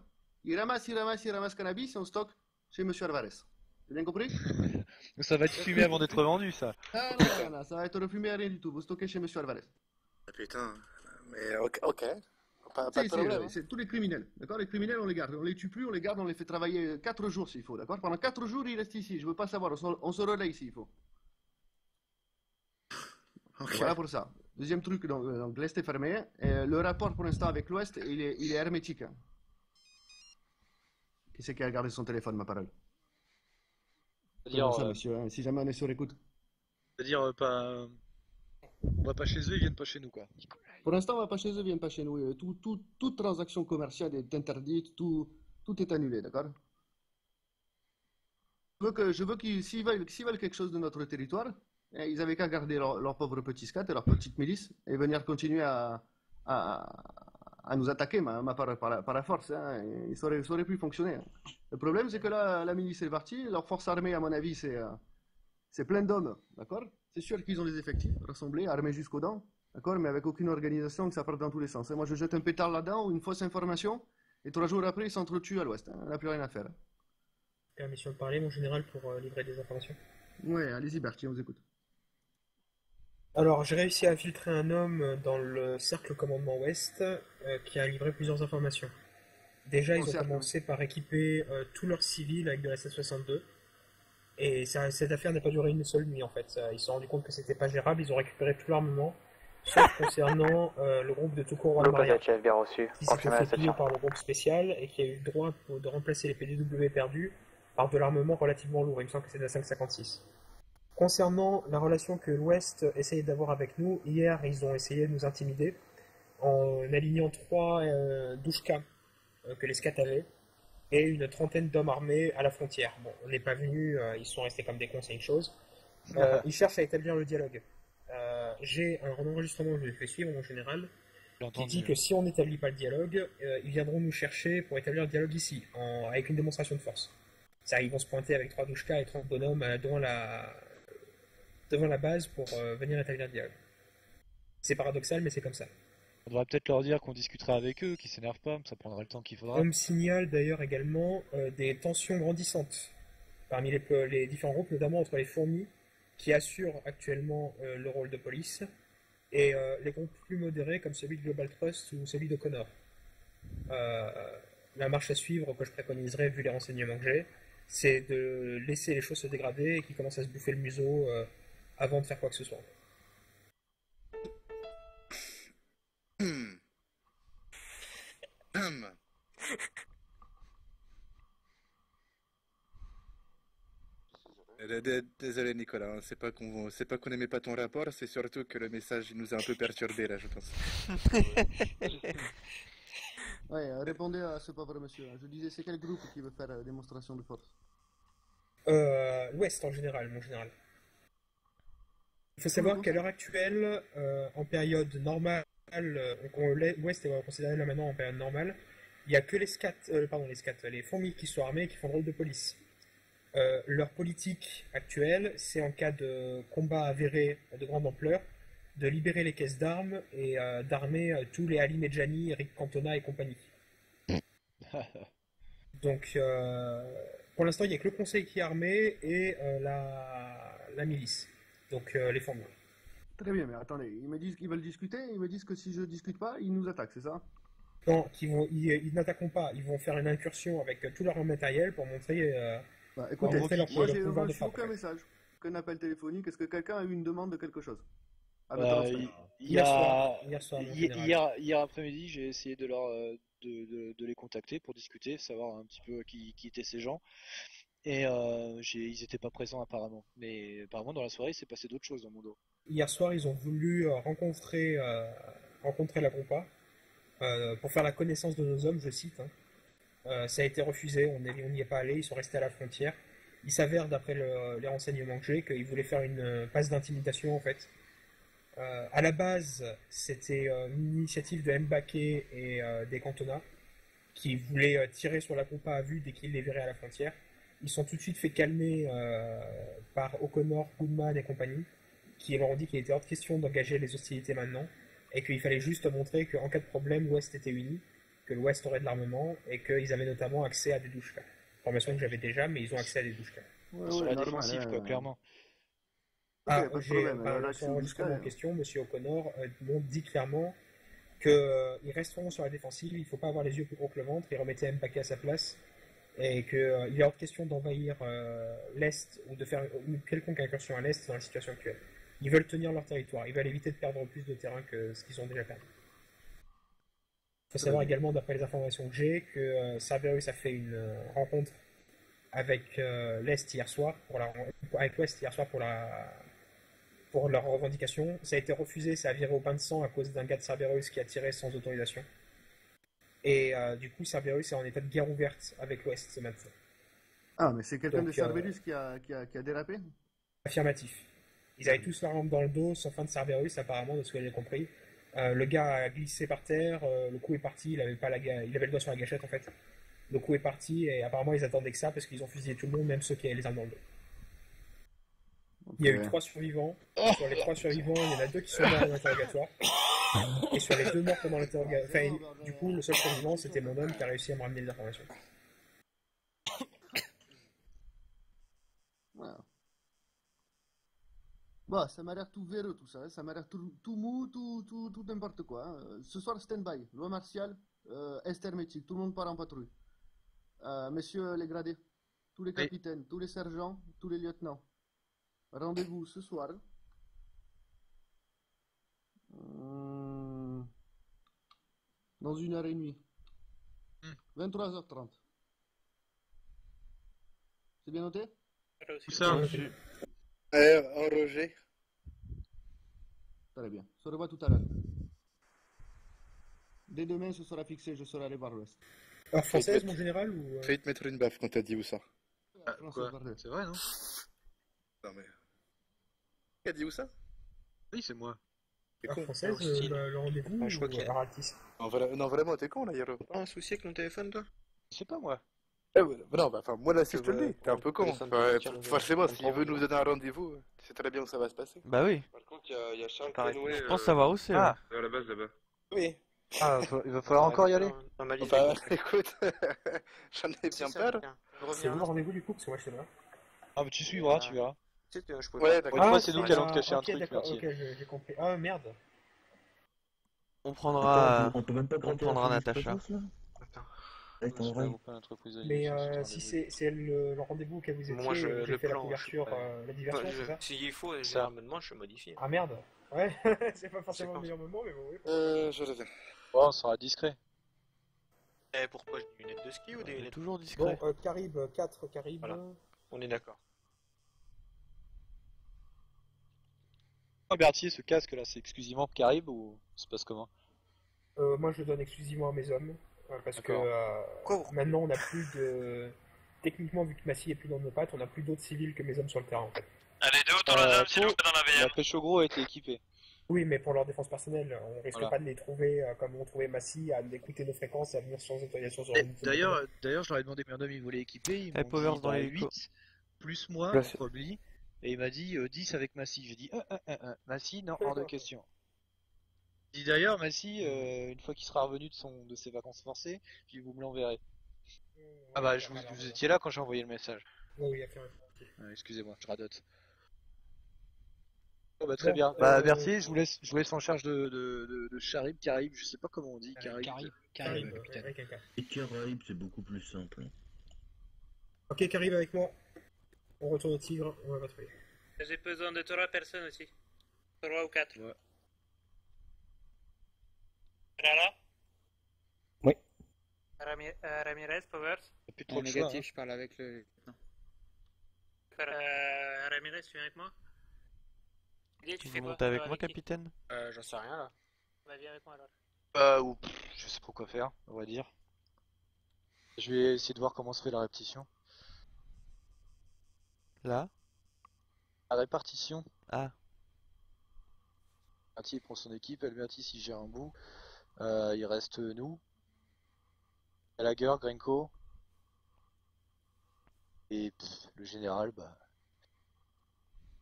Ils ramassent cannabis et on stocke chez Monsieur Alvarez. C'est bien compris? Ça va être fumé avant d'être vendu, ça. Ah non, ça va être refumé à rien du tout. Vous stockez chez Monsieur Alvarez. Ah, putain, mais ok. Pas de problème. Hein. C'est tous les criminels, d'accord? Les criminels, on les garde. On les tue plus, on les garde, on les fait travailler 4 jours s'il faut, d'accord? Pendant 4 jours, ils restent ici. Je veux pas savoir, on se relaie s'il faut. Okay. Voilà pour ça. Deuxième truc, donc l'Est est fermé. Le rapport pour l'instant avec l'Ouest, il est hermétique. Hein. Qui c'est qui a gardé son téléphone, ma parole? C'est-à-dire, ça, monsieur, hein, si jamais on est sur écoute. C'est-à-dire, pas... on va pas chez eux, ils viennent pas chez nous, quoi. Pour l'instant, on va pas chez eux, ils viennent pas chez nous. Toute transaction commerciale est interdite, tout est annulé, d'accord? Je veux qu'ils, s'ils veulent quelque chose de notre territoire, ils avaient qu'à garder leur pauvre petit scat et leur petite milice et venir continuer à nous attaquer par la force. Hein, ça aurait pu fonctionner. Hein. Le problème, c'est que là, la milice est partie. Leur force armée, à mon avis, c'est plein d'hommes. D'accord? C'est sûr qu'ils ont les effectifs rassemblés, armés jusqu'aux dents. D'accord? Mais avec aucune organisation, que ça part dans tous les sens. Hein. Moi, je jette un pétard là-dedans ou une fausse information et 3 jours après, ils s'entretuent à l'ouest. Hein. On n'a plus rien à faire. Permission de parler, mon général, pour livrer des informations. Ouais, allez-y, Bertie, on vous écoute. Alors, j'ai réussi à infiltrer un homme dans le cercle commandement ouest qui a livré plusieurs informations. Déjà, ils ont commencé par équiper tous leurs civils avec de la SS-62. Et cette affaire n'a pas duré une seule nuit, en fait. Ils se sont rendus compte que c'était pas gérable, ils ont récupéré tout l'armement, sauf concernant le groupe de Tokoro Walmaria, qui s'est fait plier par le groupe spécial et qui a eu le droit de remplacer les PDW perdus par de l'armement relativement lourd. Il me semble que c'est de la 5,56. Concernant la relation que l'Ouest essayait d'avoir avec nous, hier ils ont essayé de nous intimider en alignant 3 douchkas que les scats avaient et une 30aine d'hommes armés à la frontière. Bon, on n'est pas venus, ils sont restés comme des cons, c'est une chose. Ils cherchent à établir le dialogue. J'ai un enregistrement que je lui ai fait suivre, mon général, qui dit que si on n'établit pas le dialogue, ils viendront nous chercher pour établir le dialogue ici, avec une démonstration de force. Ça, ils vont se pointer avec 3 douchkas et 30 bonhommes dont devant la base pour venir établir le dialogue. C'est paradoxal, mais c'est comme ça. On devrait peut-être leur dire qu'on discutera avec eux, qu'ils s'énervent pas, ça prendra le temps qu'il faudra. On me signale d'ailleurs également des tensions grandissantes parmi les différents groupes, notamment entre les fourmis, qui assurent actuellement le rôle de police, et les groupes plus modérés comme celui de Global Trust ou celui d'O'Connor. La marche à suivre que je préconiserais, vu les renseignements que j'ai, c'est de laisser les choses se dégrader et qu'ils commencent à se bouffer le museau avant de faire quoi que ce soit. Désolé Nicolas, hein, c'est pas qu'on aimait pas ton rapport, c'est surtout que le message il nous a un peu perturbé là, je pense. Ouais, répondez à ce pauvre monsieur. Je disais, c'est quel groupe qui veut faire la démonstration de force? L'Ouest en général, mon général. Il faut savoir qu'à l'heure actuelle, en période normale, l'Ouest est considéré là maintenant en période normale, il n'y a que les fourmis qui sont armées et qui font le rôle de police. Leur politique actuelle, c'est en cas de combat avéré de grande ampleur, de libérer les caisses d'armes et d'armer tous les Ali Medjani, Eric Cantona et compagnie. Donc, pour l'instant, il n'y a que le conseil qui est armé et la milice. Donc, les fourmis. Très bien, mais attendez, ils me disent qu'ils veulent discuter, ils me disent que si je discute pas, ils nous attaquent, c'est ça? Non, ils n'attaqueront pas, ils vont faire une incursion avec tout leur matériel pour montrer, écoutez, leur moi j'ai pouvoir de reçu frappe. aucun message, aucun appel téléphonique. Est-ce que quelqu'un a eu une demande de quelque chose? Hier soir, après-midi, j'ai essayé de les contacter pour discuter, savoir un petit peu qui étaient ces gens. Et ils n'étaient pas présents apparemment. Mais apparemment dans la soirée, il s'est passé d'autres choses dans mon dos. Hier soir, ils ont voulu rencontrer la compas pour faire la connaissance de nos hommes, je cite. Ça a été refusé, on n'y est pas allé, ils sont restés à la frontière. Il s'avère, d'après les renseignements que j'ai, qu'ils voulaient faire une passe d'intimidation en fait. À la base, c'était une initiative de Mbaké et des Cantona qui voulaient tirer sur la compas à vue dès qu'ils les verraient à la frontière. Ils sont tout de suite fait calmer par O'Connor, Goodman et compagnie, qui leur ont dit qu'il était hors de question d'engager les hostilités maintenant, et qu'il fallait juste montrer qu'en cas de problème, l'Ouest était uni, que l'Ouest aurait de l'armement, et qu'ils avaient notamment accès à des douches-cas. Information que j'avais déjà, mais ils ont accès à des douches-cas. Sur la défensive, quoi, clairement. Sur l'enregistrement en question, M. O'Connor m'ont dit clairement qu'ils resteront sur la défensive, il ne faut pas avoir les yeux plus gros que le ventre, ils remettaient Mbaké à sa place, et qu'il est hors de question d'envahir l'Est ou de faire une quelconque incursion à l'Est dans la situation actuelle. Ils veulent tenir leur territoire, ils veulent éviter de perdre plus de terrain que ce qu'ils ont déjà perdu. Il faut savoir également, d'après les informations que j'ai, que Cerberus a fait une rencontre avec l'Est hier soir, avec l'Ouest hier soir pour leur revendication. Ça a été refusé, ça a viré au bain de sang à cause d'un gars de Cerberus qui a tiré sans autorisation. Et du coup, Cerberus est en état de guerre ouverte avec l'Ouest ce matin. Ah, mais c'est quelqu'un de Cerberus qui a dérapé? Affirmatif. Ils avaient tous leur arme dans le dos, sauf un de Cerberus, apparemment, de ce que j'ai compris. Le gars a glissé par terre, le coup est parti, il avait le doigt sur la gâchette en fait. Le coup est parti et apparemment ils attendaient que ça parce qu'ils ont fusillé tout le monde, même ceux qui avaient les armes dans le dos. Il y a eu 3 survivants. Sur les 3 survivants, il y en a 2 qui sont morts dans l'interrogatoire. Et sur les 2 morts pendant l'interrogatoire, du coup, le seul survivant, c'était mon homme qui a réussi à me ramener les informations. Voilà. Bah, ça m'a l'air tout véreux tout ça, hein. Ça m'a l'air tout mou, tout n'importe quoi. Hein. Ce soir, stand-by, loi martiale, est hermétique, tout le monde part en patrouille. Messieurs les gradés, tous les capitaines, tous les sergents, tous les lieutenants. Rendez-vous ce soir. Dans 1h30. 23h30. C'est bien noté? Où ça? En Roger. Très bien. On se revoit tout à l'heure. Dès demain, ce sera fixé, je serai allé voir l'Ouest. Alors française, mon général, ou... Failli te mettre une baffe quand t'as dit où ça. Quoi? C'est vrai, non? Non mais... Qui a dit où ça? Oui, c'est moi. T'es con. Française, le rendez-vous, je crois qu'il y a... Non, vraiment, t'es con là, Yaro. Pas un souci avec mon téléphone, toi? C'est pas moi. Ouais, non, bah, enfin, moi là, si je te le dis, t'es un peu con. Forcément, s'il veut nous donner un rendez-vous, tu sais très bien où ça va se passer. Bah oui. Par contre, il y a Charles Pareil. Conway Je pense savoir où c'est. Ouais. vers la base là-bas. Oui. Ah, il va falloir encore y aller. Dans ma liste Enfin, des contacts. écoute, j'en ai Si, bien ça peur. vient. Je C'est reviens. où le rendez-vous du coup? Parce que moi je sais pas. Ah, mais tu suivras, tu verras. Tu sais, je pouvais Ouais, pas. d'accord. Une fois, c'est nous qui allons là. te cacher un Ok, truc, d'accord, Mertier. ok, j'ai compris. Ah merde. On prendra. On peut même pas On gratter prendra la Natacha. Félix là Attends. Avec ton C'est pas oreille. vous pas l'entreprise de Mais livraison, si rendez-vous. c'est le rendez-vous auquel vous étiez, Moi, et vous avez le fait la plan, couverture, la diversion, c'est ça? s'il faut, j'ai Ça. un abonnement, je modifie. Ah merde. Ouais, c'est pas forcément le meilleur moment, mais bon, oui. Je reviens. Bon, on sera discret. Et pourquoi j'ai des lunettes de ski ou des On est lunettes? toujours discret. Bon, Carib, 4 Carib. Voilà. On est d'accord. Oh, Berthier, ce casque là, c'est exclusivement pour Carib ou ça se passe comment? Moi je le donne exclusivement à mes hommes, parce que D'accord. maintenant on n'a plus de... Techniquement, vu que Massy est plus dans nos pattes, on n'a plus d'autres civils que mes hommes sur le terrain en fait. Allez, deux autonomes, s'il vous plaît, dans la La VM. pêche au gros a été équipée. Oui, mais pour leur défense personnelle, on risque Voilà. pas de les trouver comme on trouvait Massy, à écouter nos fréquences et à venir sans autorisation sur une D'ailleurs, je leur ai demandé combien d'hommes ils voulaient équiper. Ils Eh, m'ont Powers dit dans l'hélico. 8, plus moi, Là, c'est- probably. Et il m'a dit 10 avec Massy. J'ai dit Massy, non, hors de question. J'ai dit d'ailleurs, Massy, une fois qu'il sera revenu de ses vacances forcées, puis vous me l'enverrez. Ah bah, vous étiez là quand j'ai envoyé le message. Oui, affirmé. Excusez-moi, je radote. Oh, bah, très bien. Bah, Berthier, je vous laisse en charge de Charib, Carib, je sais pas comment on dit, Carib. Carib, capitaine. avec un K. Et Caraïbes, c'est beaucoup plus simple. Ok, Carib avec moi. On retourne au Tigre, on va patrouiller. J'ai besoin de 3 personnes aussi. 3 ou 4. Ouais. Rara, Oui. Ramirez, Powers. Plus trop de choix, Négatif, hein. je parle avec le. Non. Ramirez, tu viens avec moi? Didier, tu Vous fais quoi? montez avec Tu vas moi, qui? capitaine? J'en sais rien là. Bah, viens avec moi alors. Ou je sais pas quoi faire, on va dire. Je vais essayer de voir comment se fait la répétition. Là? La répartition. Ah. Berthier prend son équipe, Albertis il gère un bout. Il reste nous. Gallagher, Grenko. Et le général, bah.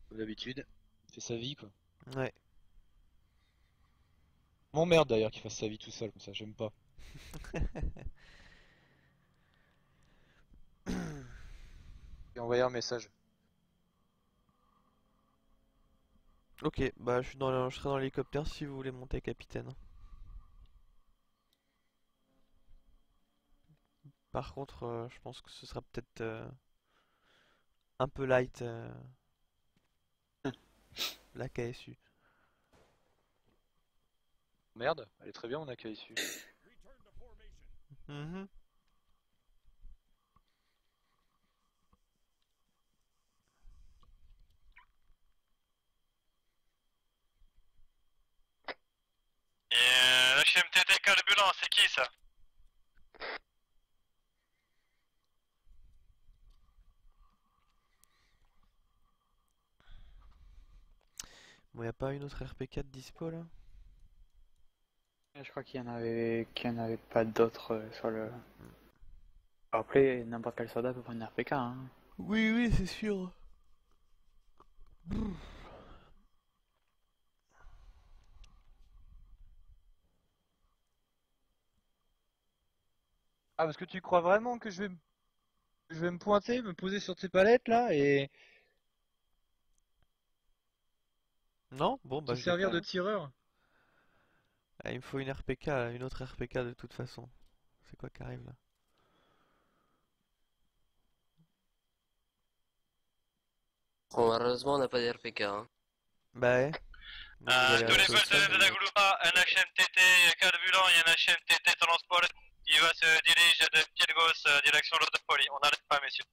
Comme d'habitude, fait sa vie quoi. Ouais. M'emmerde d'ailleurs qu'il fasse sa vie tout seul comme ça, j'aime pas. J'ai envoyé un message. Ok, bah je serai dans l'hélicoptère si vous voulez monter, capitaine. Par contre, je pense que ce sera peut-être un peu light la KSU. Merde, elle est très bien mon accueil ici. Mhm. Et l'HMTT Calbulan, c'est qui ça? Bon, y a pas une autre RP4 dispo là? Je crois qu'il y en avait pas d'autres sur le. Après, n'importe quel soldat peut prendre une RPK, hein. Oui, oui, c'est sûr. Ah, parce que tu crois vraiment que je vais me pointer, me poser sur tes palettes là et Non? Bon, bah te je servir décolle, de tireur? Ah, il me faut une RPK, là, une autre RPK de toute façon. C'est quoi qui arrive là? Bon, malheureusement, on n'a pas d'RPK. Hein. Bah ouais. Vous allez Tous les rester au sol, personnels de la Gloupa, un HMTT Calbulan et un HMTT Transport, il va se diriger de Pielgos direction l'autre folie. On n'arrête pas, messieurs.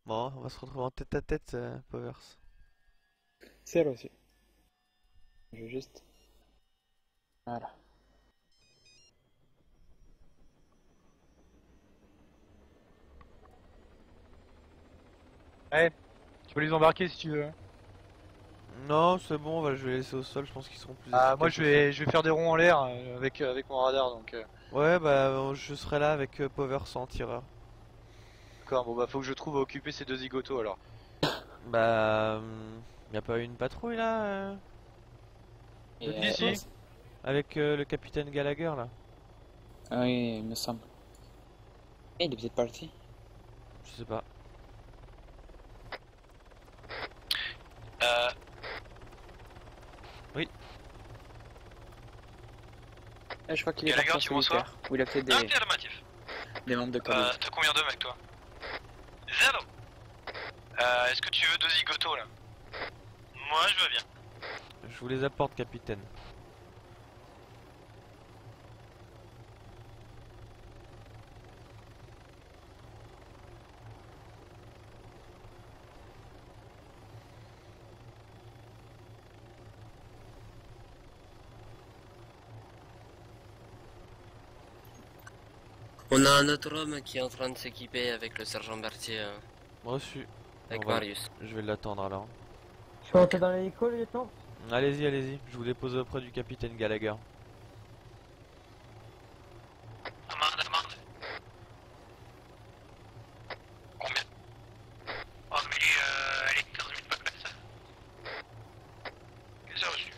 Bon, on va se retrouver en tête à tête, Powers. C'est là aussi. Je vais juste. Voilà. Ouais, tu peux les embarquer si tu veux. Non, c'est bon, je vais laisser au sol, je pense qu'ils seront plus Ah, moi efficaces au sol. je vais faire des ronds en l'air avec mon radar donc. Ouais, bah je serai là avec Power sans tireur. D'accord, bon bah faut que je trouve à occuper ces deux zigotos alors. Bah, y a pas eu une patrouille là de Et, dispo avec le capitaine Gallagher là? Ah oui, il me semble. Eh, il est peut-être parti. Je sais pas. Oui. Eh, je crois qu'il est Gallagher, parti tu en m'en solitaire. Ou il a peut-être Affirmatif. des membres de collège. T'as combien d'hommes avec toi? Zéro. Est-ce que tu veux deux zigotos là? Moi je veux bien. Je vous les apporte, capitaine. On a un autre homme qui est en train de s'équiper avec le sergent Berthier. Reçu. Avec On va- Marius. Je vais l'attendre alors. Je peux rentrer dans l'hélico, lieutenant? Allez-y, allez-y. Je vous dépose auprès du capitaine Gallagher. Amende. Combien? Oh mais elle est 15 000 pas comme ça. Qu'est-ce que c'est reçu?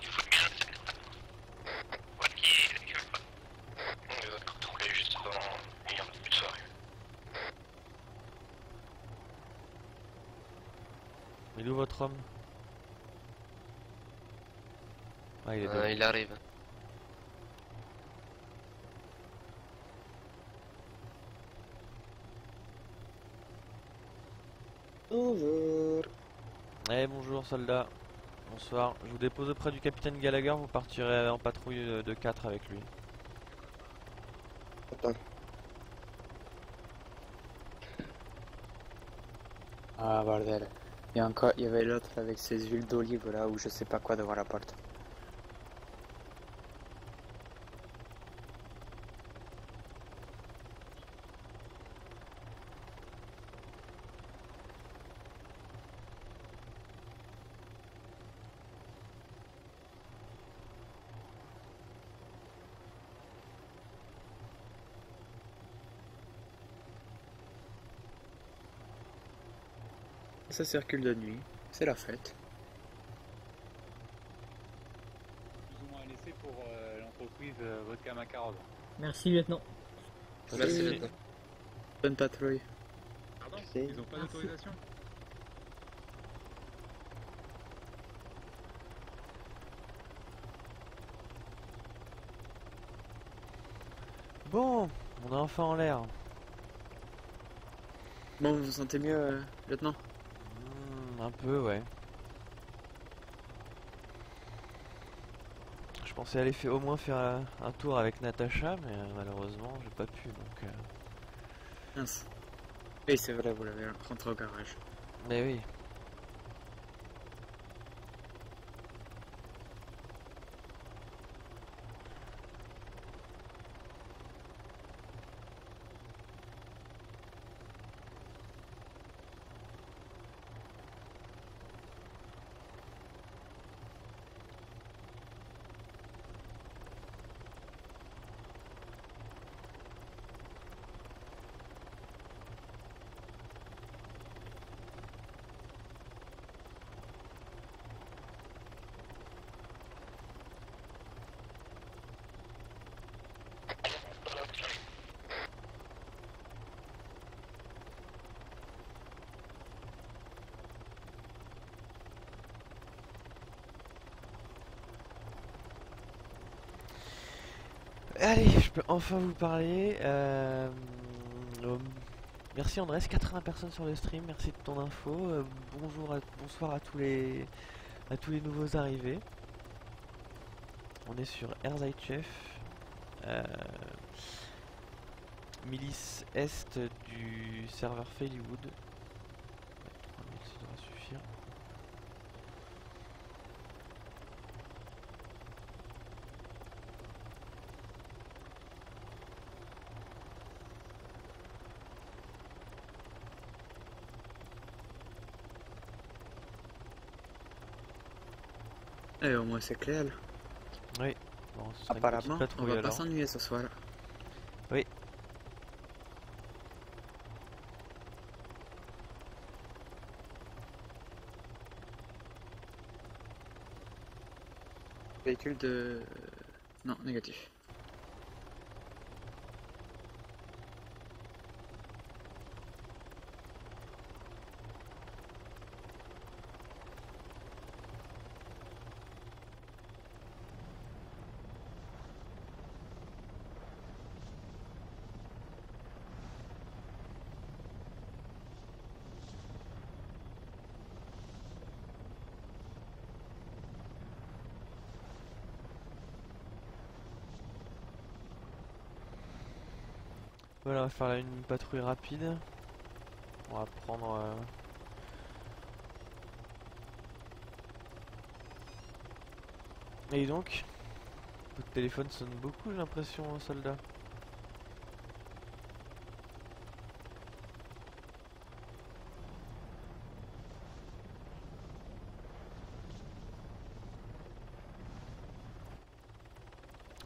Il faut bien le faire. What qui est, tu veux pas? Les autres trouvaient juste avant, il y en a plus de soirée. Il est où votre homme? Ah, il est dehors. Il arrive. Bonjour. Eh bonjour soldat. Bonsoir. Je vous dépose auprès du capitaine Gallagher. Vous partirez en patrouille de 4 avec lui. Ah, bordel. Il y avait l'autre avec ses huiles d'olive là, ou je sais pas quoi devant la porte. Ça circule de nuit, c'est la fête. Plus ou moins laissé pour l'entreprise Vodka Makarov. Merci, lieutenant. Merci, lieutenant. Bonne patrouille. Pardon? Ils ont pas d'autorisation? Bon, on est enfin en l'air. Bon, vous vous sentez mieux, lieutenant? Un peu, ouais. Je pensais aller au moins faire un tour avec Natacha, mais malheureusement, j'ai pas pu, donc... Mince. Oui, c'est vrai, vous l'avez rentré au garage. Mais oui. Allez, je peux enfin vous parler. Merci Andrés, 80 personnes sur le stream, merci de ton info. Bonsoir à tous les nouveaux arrivés. On est sur Erzaichef, milice est du serveur Failywood. 3 minutes, ça devrait suffire. Et au moins c'est clair. Là. Oui. Bon, ce sera une petite Apparemment, on patrouille, va pas alors. s'ennuyer ce soir. Oui. Véhicule de... Non, négatif. Voilà, on va faire là une patrouille rapide. On va prendre... Et donc, votre téléphone sonne beaucoup, j'ai l'impression, soldat.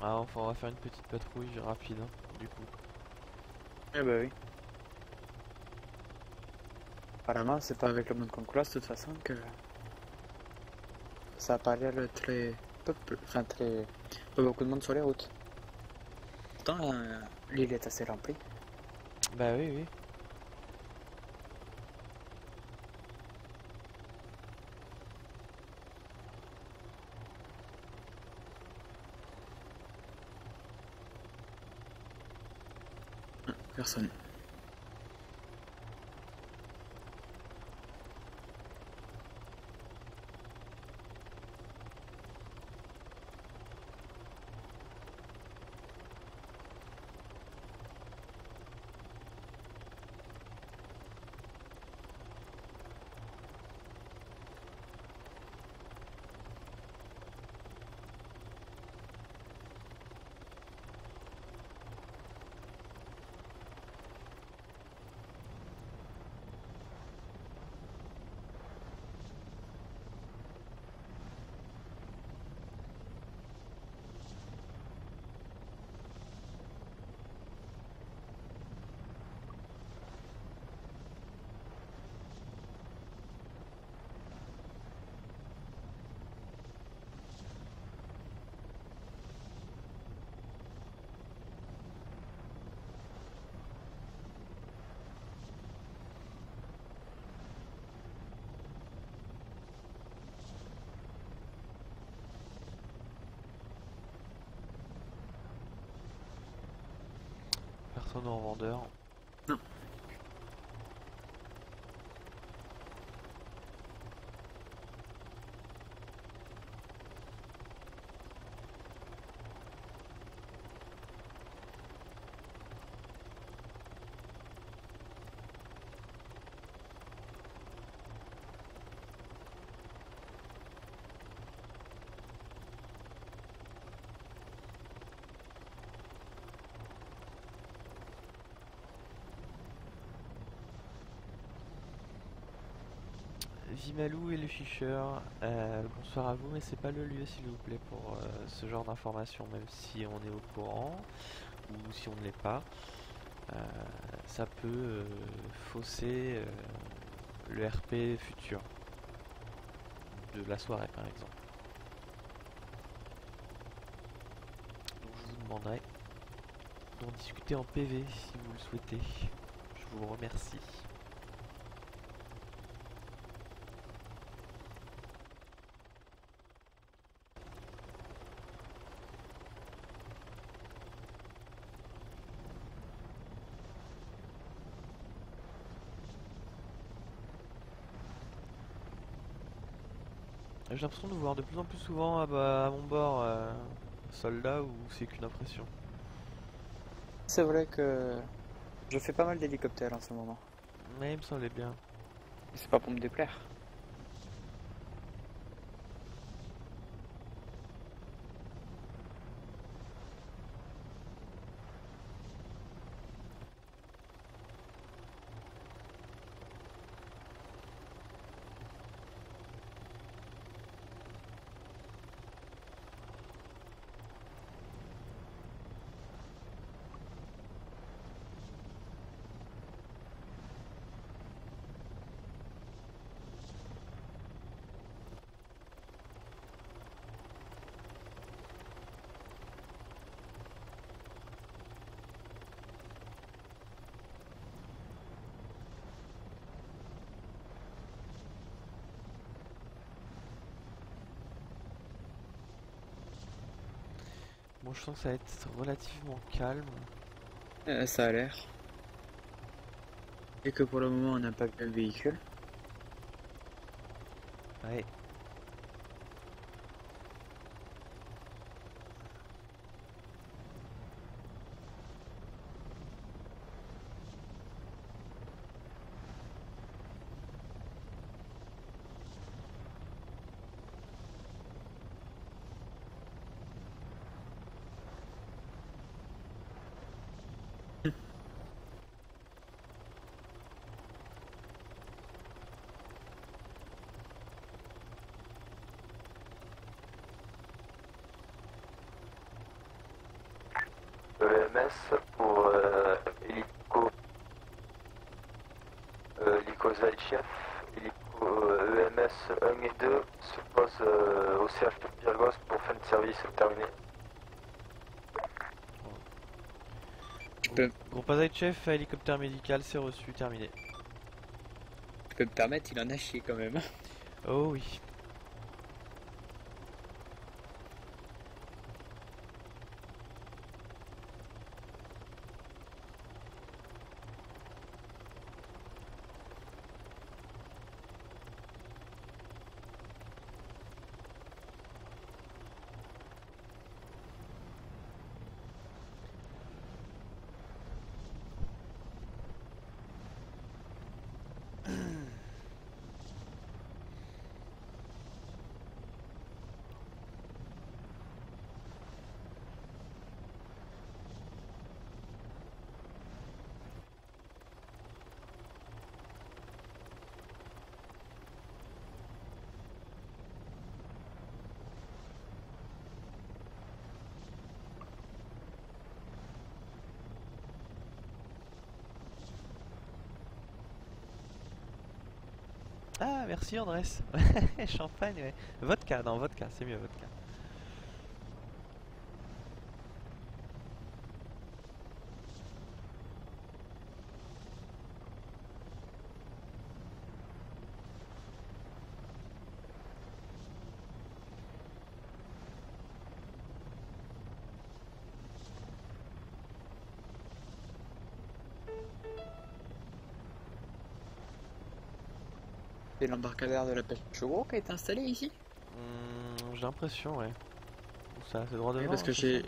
Ah, enfin, on va faire une petite patrouille rapide, hein, du coup. Eh bah oui. Apparemment, c'est pas avec le monde qu'on croise de toute façon que ça apparaît très peuple, enfin très pas beaucoup de monde sur les routes. Pourtant, l'île est assez remplie. Bah oui, oui. Personne. Personne en vendeur. Non. Vimalou et le chicheur, bonsoir à vous, mais c'est pas le lieu s'il vous plaît pour ce genre d'informations, même si on est au courant ou si on ne l'est pas. Ça peut fausser le RP futur de la soirée par exemple. Donc je vous demanderai d'en discuter en PV si vous le souhaitez. Je vous remercie. J'ai l'impression de vous voir de plus en plus souvent à mon bord, soldat, ou c'est qu'une impression? C'est vrai que je fais pas mal d'hélicoptères en ce moment. Mais il me semblait bien. C'est pas pour me déplaire. Bon, je sens que ça va être relativement calme. Ça a l'air. Et que pour le moment on n'a pas vu le véhicule. Ouais. EMS pour Hélico Zaïtchev, Hélico EMS 1 et 2 se pose au CH de Birgos pour fin de service terminé. Groupe Zaïtchev, hélicoptère médical, c'est reçu, terminé. Je peux me permettre, il en a chié quand même. Oh oui. Ah, merci Andrés. Champagne, ouais. Vodka, non, vodka, c'est mieux, vodka. C'est l'embarcadère de la pêche au gros qui a été installé ici. J'ai l'impression, ouais. Ça fait droit devant. Oui, parce que j'ai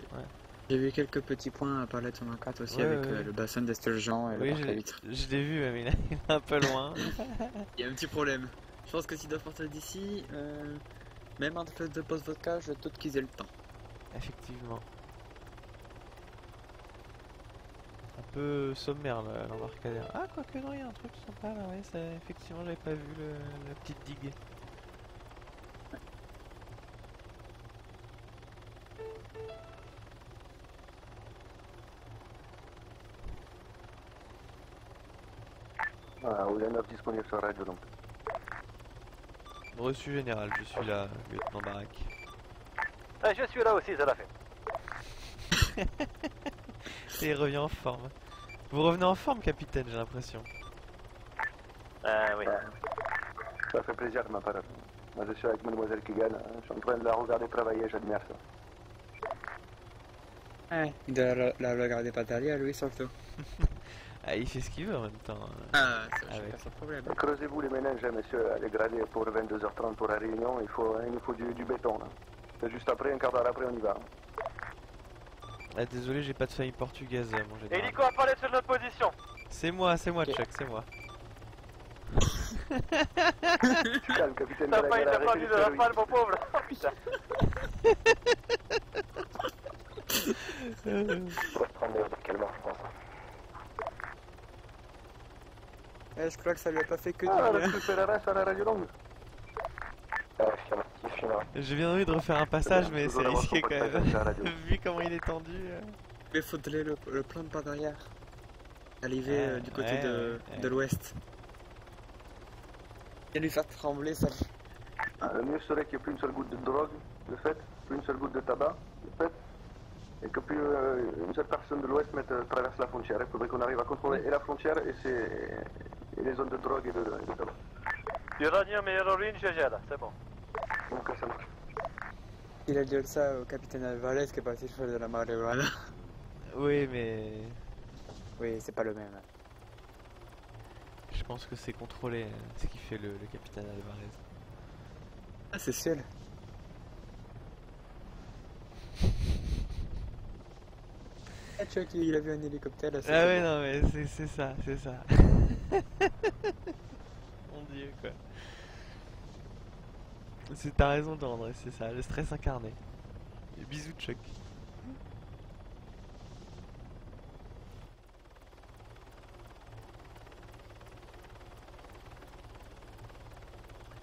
vu quelques petits points à parler de son encadre aussi avec le bassin d'Esteljean et le parc à vitre. Je l'ai vu, mais il est un peu loin. Il y a un petit problème. Je pense que s'ils doivent partir d'ici, même en fait de post-vodka, je doute qu'ils aient le temps. Effectivement. Un peu sommaire l'embarcadère. Ah, quoique non, il y a un truc sympa là, ouais, ça, effectivement, j'avais pas vu la petite digue. Oulianov disponible sur radio donc. Reçu général, je suis là, lieutenant Barak. Je suis là aussi, ça l'a fait. Et il revient en forme. Vous revenez en forme, capitaine, j'ai l'impression. Oui. Ça fait plaisir de ma part. Moi, je suis avec mademoiselle Keegan. Je suis en train de la regarder travailler, j'admire ça. Ouais, de la regarder pas derrière lui surtout. Ah, il fait ce qu'il veut en même temps. Ah, ça c'est pas son problème. Creusez-vous les méninges, messieurs. Allez grader pour 22h30 pour la réunion. Il nous faut du béton. Là. Juste après, un quart d'heure après, on y va. Ah, désolé, j'ai pas de famille portugaise, mon général. Hélico a parlé sur notre position. C'est moi, Chuck, c'est moi. Calme, capitaine. T'as pas été de la balle, mon pauvre. Oh putain. On va se prendre calmement, je pense. Je crois que ça lui a pas fait que Ah, du le truc PRS à la radio longue. J'ai bien envie de refaire un passage, mais c'est risqué quand même. Vu comment il est tendu. Mais faudrait le plan de par derrière. Arriver du côté de l'ouest. Et lui faire trembler ça. Le mieux serait qu'il n'y ait plus une seule goutte de drogue, de fait, plus une seule goutte de tabac, de fait, et que plus une seule personne de l'ouest traverse la frontière. Il faudrait qu'on arrive à contrôler et la frontière et les zones de drogue et de tabac. Uranium et héroïne, je gère, c'est bon. Donc ça marche. Il a dit ça au capitaine Alvarez qui est parti faire de la marijuana. Oui, mais Oui, c'est pas le même. je pense que c'est contrôlé ce qu'il fait le capitaine Alvarez. Ah, c'est sûr. Ah, tu vois qu'il a vu un hélicoptère là. Ah ouais, non, mais c'est ça, c'est ça. Mon dieu, quoi. T'as raison d'André, c'est ça, le stress incarné. Et bisous Chuck.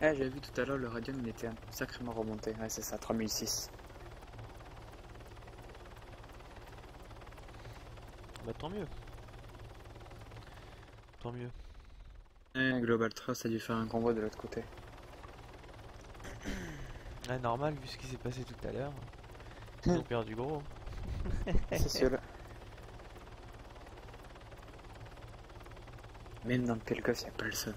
Ah, j'avais vu tout à l'heure le radium, il était sacrément remonté. Ouais, c'est ça, 3006. Bah tant mieux. Tant mieux. Global Trust a dû faire un convoi de l'autre côté. Ah, normal, vu ce qui s'est passé tout à l'heure. Ils ont perdu gros. C'est sûr. Même dans le Pelcos, il n'y a personne.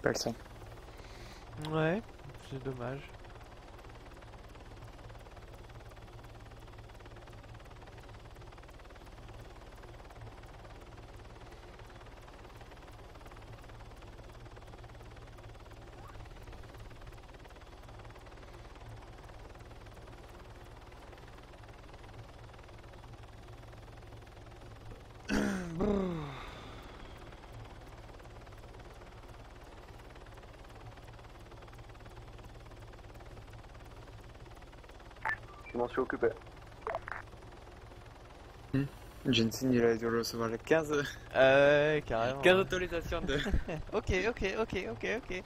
Personne. Ouais, c'est dommage. Je m'en suis occupé. Jensen, il a dû recevoir les 15... carrément. 15 autorisations de... ok.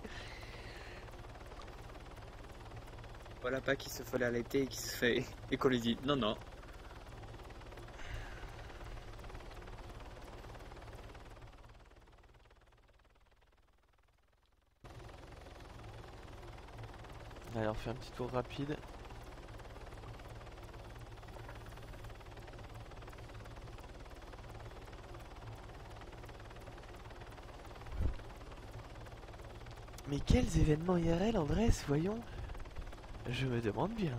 Voilà pas qui se fait allaiter et qui se fait... Et qu'on lui dit non, non. Allez, on fait un petit tour rapide. Mais quels événements IRL, Andrés, voyons? Je me demande bien.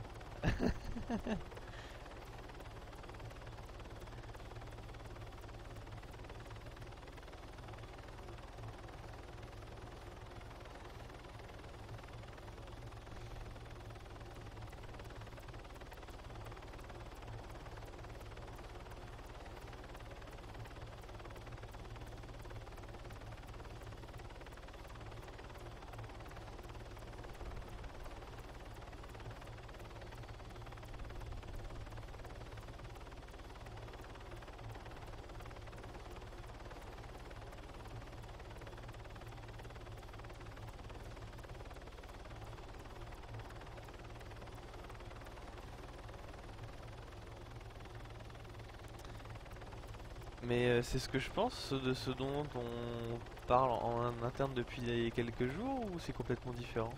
Mais c'est ce que je pense de ce dont on parle en interne depuis quelques jours, ou c'est complètement différent?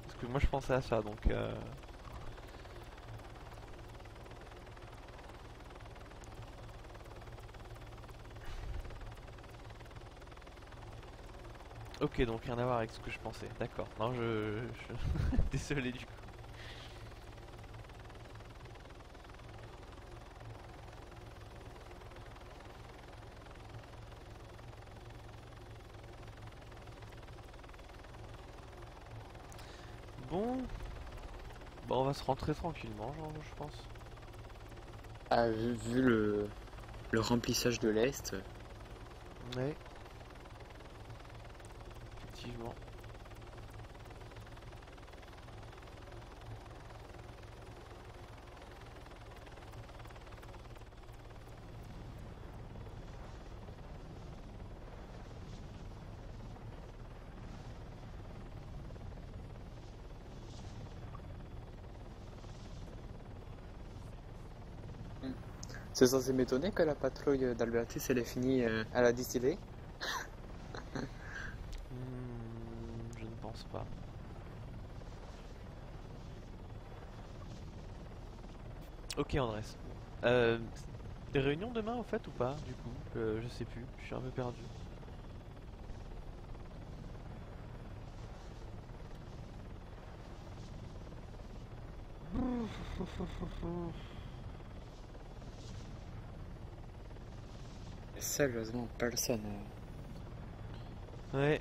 Parce que moi je pensais à ça, donc... Ok, donc rien à voir avec ce que je pensais, d'accord. Non, désolé du coup. Bon. Bon, on va se rentrer tranquillement, genre, je pense. Ah, vu le remplissage de l'Est. Ouais. Effectivement. C'est censé m'étonner que la patrouille d'Albertus elle est finie à la distillerie. Je ne pense pas. Ok Andrés. Des réunions demain en fait ou pas du coup je sais plus, je suis un peu perdu. Sérieusement, personne. Ouais.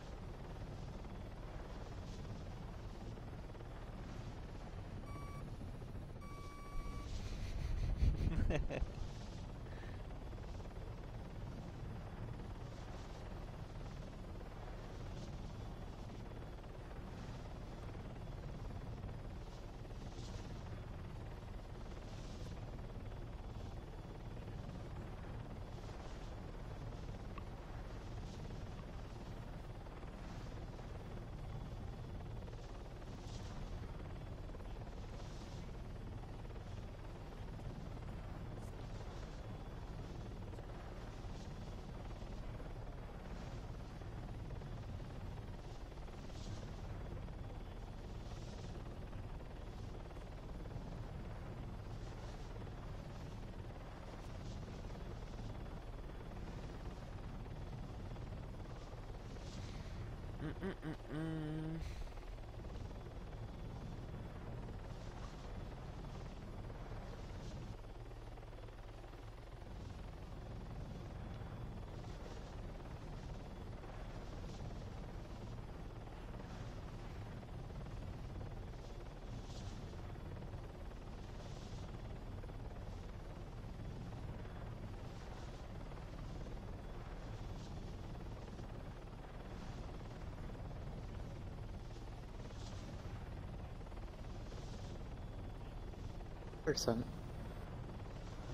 Personne.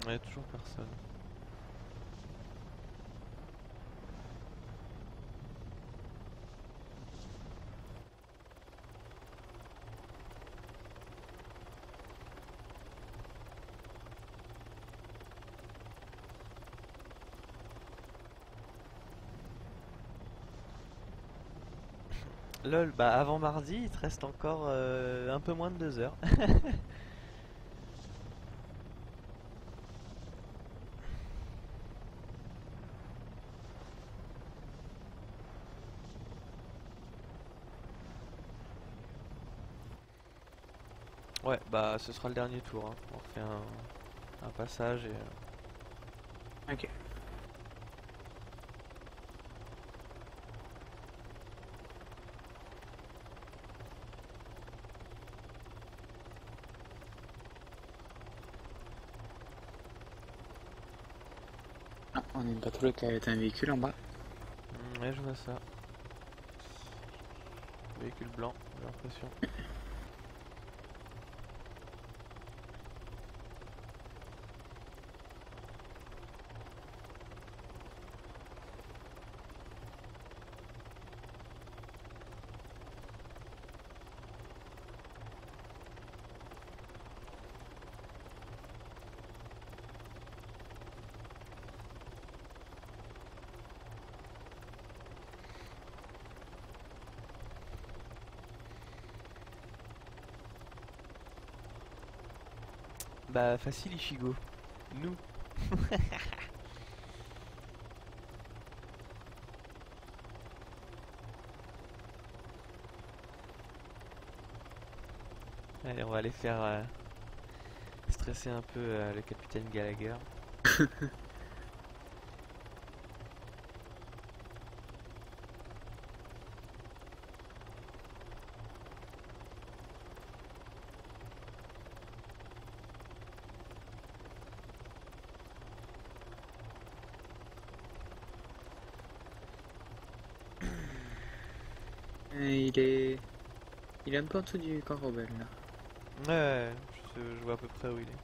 Ouais, toujours personne. Lol, bah avant mardi, il te reste encore un peu moins de 2 heures. Ouais, bah ce sera le dernier tour. Hein. On refait un passage et. Ok. Ah, on a une patrouille qui a été un véhicule en bas. Ouais, je vois ça. Véhicule blanc, j'ai l'impression. Bah facile Ichigo. Nous. Allez, on va aller faire stresser un peu le capitaine Gallagher. Il est un peu en dessous du camp rebelle là. Ouais, je vois à peu près où il est.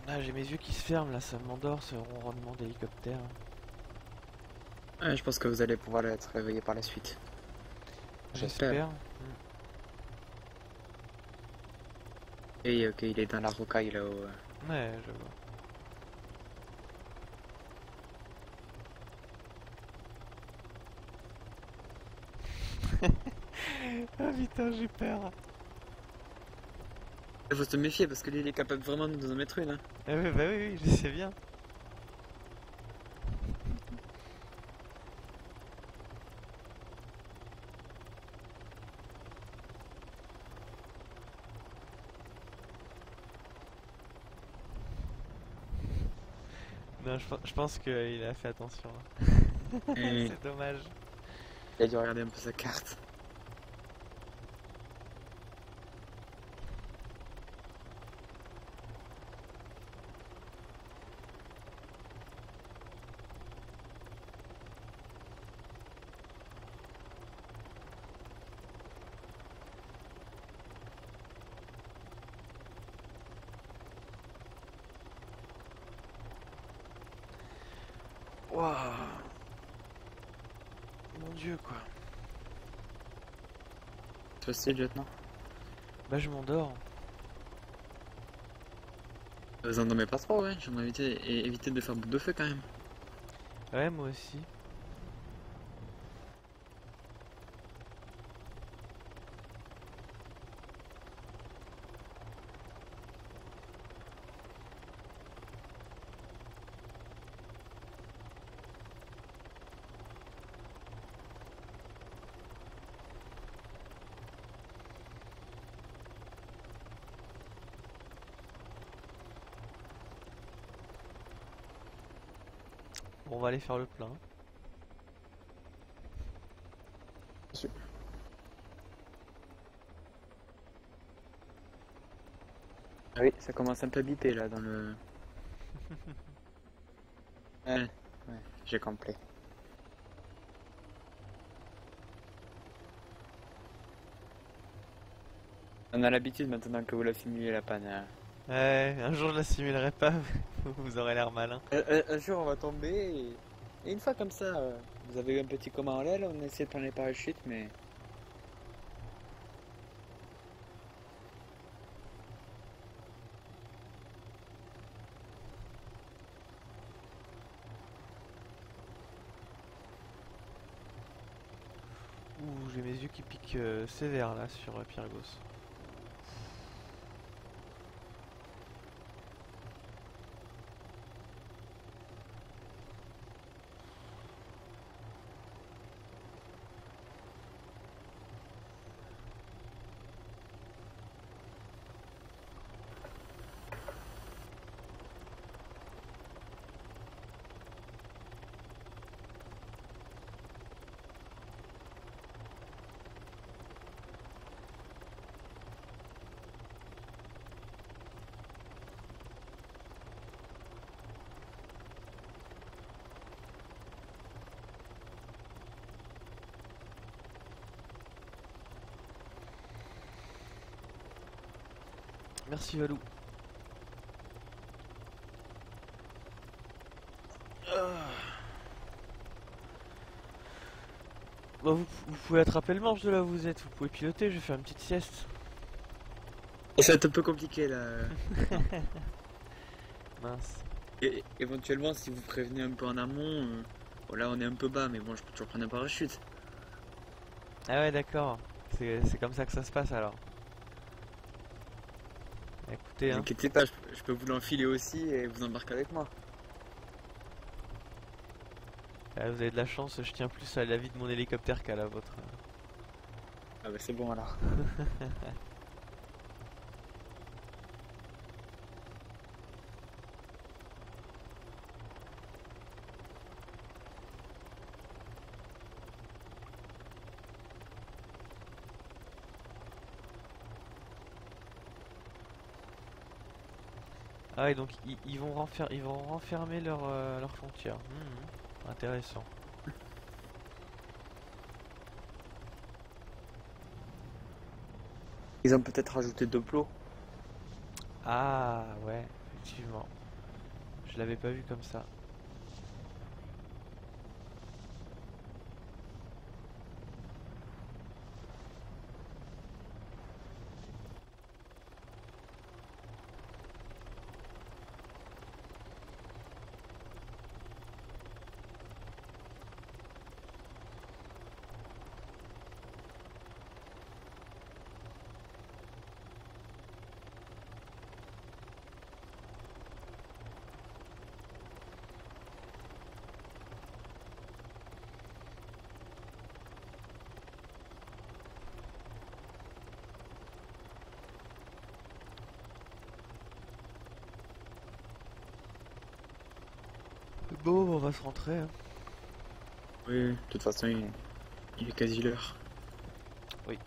Ah, j'ai mes yeux qui se ferment là, ça m'endort ce ronronnement d'hélicoptère. Ouais, je pense que vous allez pouvoir être réveillé par la suite. J'espère. Et ok, il est dans la rocaille là-haut. Ouais, je vois. Ah putain, j'ai peur. Il faut se méfier parce que lui il est capable vraiment de nous en mettre une. Hein. Ah oui, bah oui, je sais bien. Non, je pense qu'il a fait attention. C'est dommage. Il a dû regarder un peu sa carte. Waouh. Mon dieu quoi. Toi aussi, lieutenant? Bah je m'endors. Vous en dormez pas trop, ouais. J'aimerais éviter de faire boule de feu quand même. Ouais, moi aussi. Bon, on va aller faire le plein. Ah oui, ça commence un peu à biper là dans le... ouais, j'ai compris. On a l'habitude maintenant que vous la simulez la panne. Hein. Ouais, un jour je la simulerai pas, vous aurez l'air malin. Un jour on va tomber et une fois comme ça, vous avez eu un petit coma en l'aile, on essaie de prendre les parachutes mais... Ouh, j'ai mes yeux qui piquent sévère là sur Pyrgos. Merci Valou. Bah, vous pouvez attraper le manche de là où vous êtes, vous pouvez piloter, je vais faire une petite sieste. Et ça va être un peu compliqué là. Mince. Et éventuellement, si vous prévenez un peu en amont, bon, là on est un peu bas, mais bon, je peux toujours prendre un parachute. Ah ouais, d'accord. C'est comme ça que ça se passe alors. Écoutez, Ne hein. vous inquiétez pas, je peux vous l'enfiler aussi et vous embarquer avec moi. Ah, vous avez de la chance, je tiens plus à la vie de mon hélicoptère qu'à la vôtre. Ah bah c'est bon alors. Ah ouais, donc ils vont renfermer leur frontière. Intéressant. Ils ont peut-être rajouté 2 plots. Ah ouais, effectivement. Je l'avais pas vu comme ça. Bon, on va se rentrer. Hein. Oui, de toute façon, il est quasi l'heure. Oui.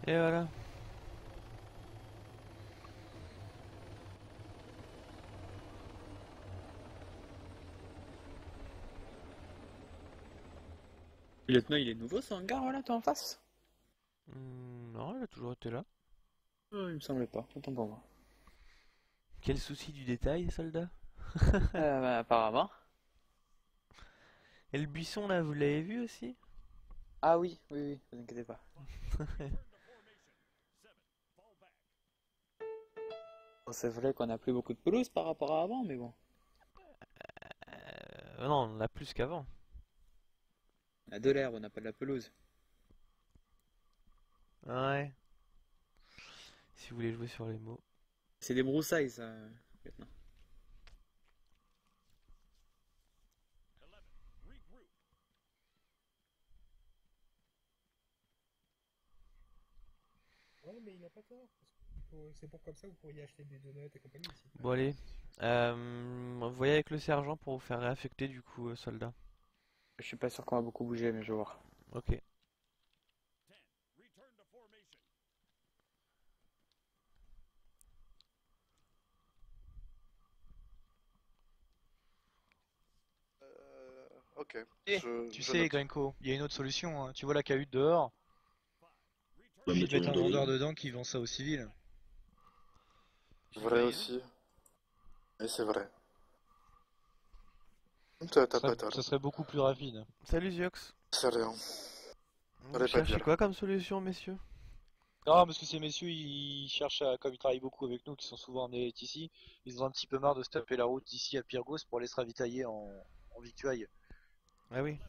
Et voilà. Le lieutenant, il est nouveau ce hangar là, toi en face? Non, il a toujours été là. Il me semblait pas, autant pour moi. Quel souci du détail, soldat? Bah, apparemment. Et le buisson là, vous l'avez vu aussi? Ah oui, oui, vous inquiétez pas. Bon, c'est vrai qu'on a plus beaucoup de pelouse par rapport à avant, mais bon. Non, on en a plus qu'avant. On a de l'herbe, on n'a pas de la pelouse. Ouais. Si vous voulez jouer sur les mots. C'est des broussailles, ça, lieutenant. Ouais, mais il a pas tort. C'est pour comme ça vous pourriez acheter des donuts et compagnie ici. Bon allez, vous voyez avec le sergent pour vous faire réaffecter du coup, soldat. Je suis pas sûr qu'on va beaucoup bouger, mais je vais voir. Ok. Ok. Eh, tu sais, Grenko, il y a une autre solution. Hein. Tu vois la cahute dehors? On va Il mettre suffit de mettre un un vendeur vendeur. dedans qui vend ça aux civils. Vrai aussi. Et c'est vrai. T'as pas tort. Ça serait beaucoup plus rapide. Salut Ziox. C'est rien. Vous cherchez quoi comme solution, messieurs? Non, parce que ces messieurs, ils cherchent à, comme ils travaillent beaucoup avec nous, qui sont souvent emmenés ici, ils ont un petit peu marre de se taper la route d'ici à Pyrgos pour aller se ravitailler en victuailles. Ah oui.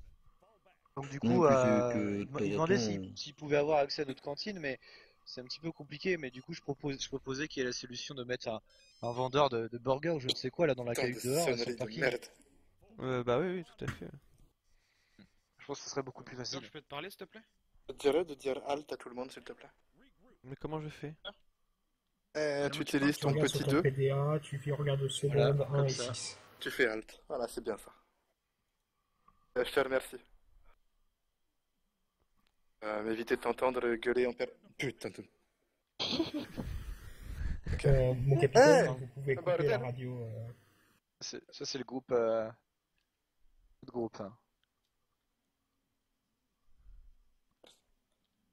Donc du Non, coup, puis c'est que de ils temps en demandaient temps, s'ils pouvaient avoir accès à notre cantine, mais c'est un petit peu compliqué. Mais du coup, je proposais qu'il y ait la solution de mettre un vendeur de burgers ou je ne sais quoi là dans la Putain, cahute de dehors, sur sonneries le de parking. merde. Bah oui, tout à fait. Je pense que ce serait beaucoup plus facile. Je peux te parler, s'il te plaît? Je te dirais de dire halt à tout le monde, s'il te plaît. Mais comment je fais? Tu utilises Tu ton regardes sur petit ton 2. PDA, tu regardes au Voilà, seconde 1 comme et ça. 6. Tu fais halt. Voilà, c'est bien ça. Je te remercie. M'éviter de t'entendre gueuler en Putain de... Mon capitaine, Hey vous pouvez Ah, couper la bordel. radio. Ça, c'est le groupe. Le groupe. Hein.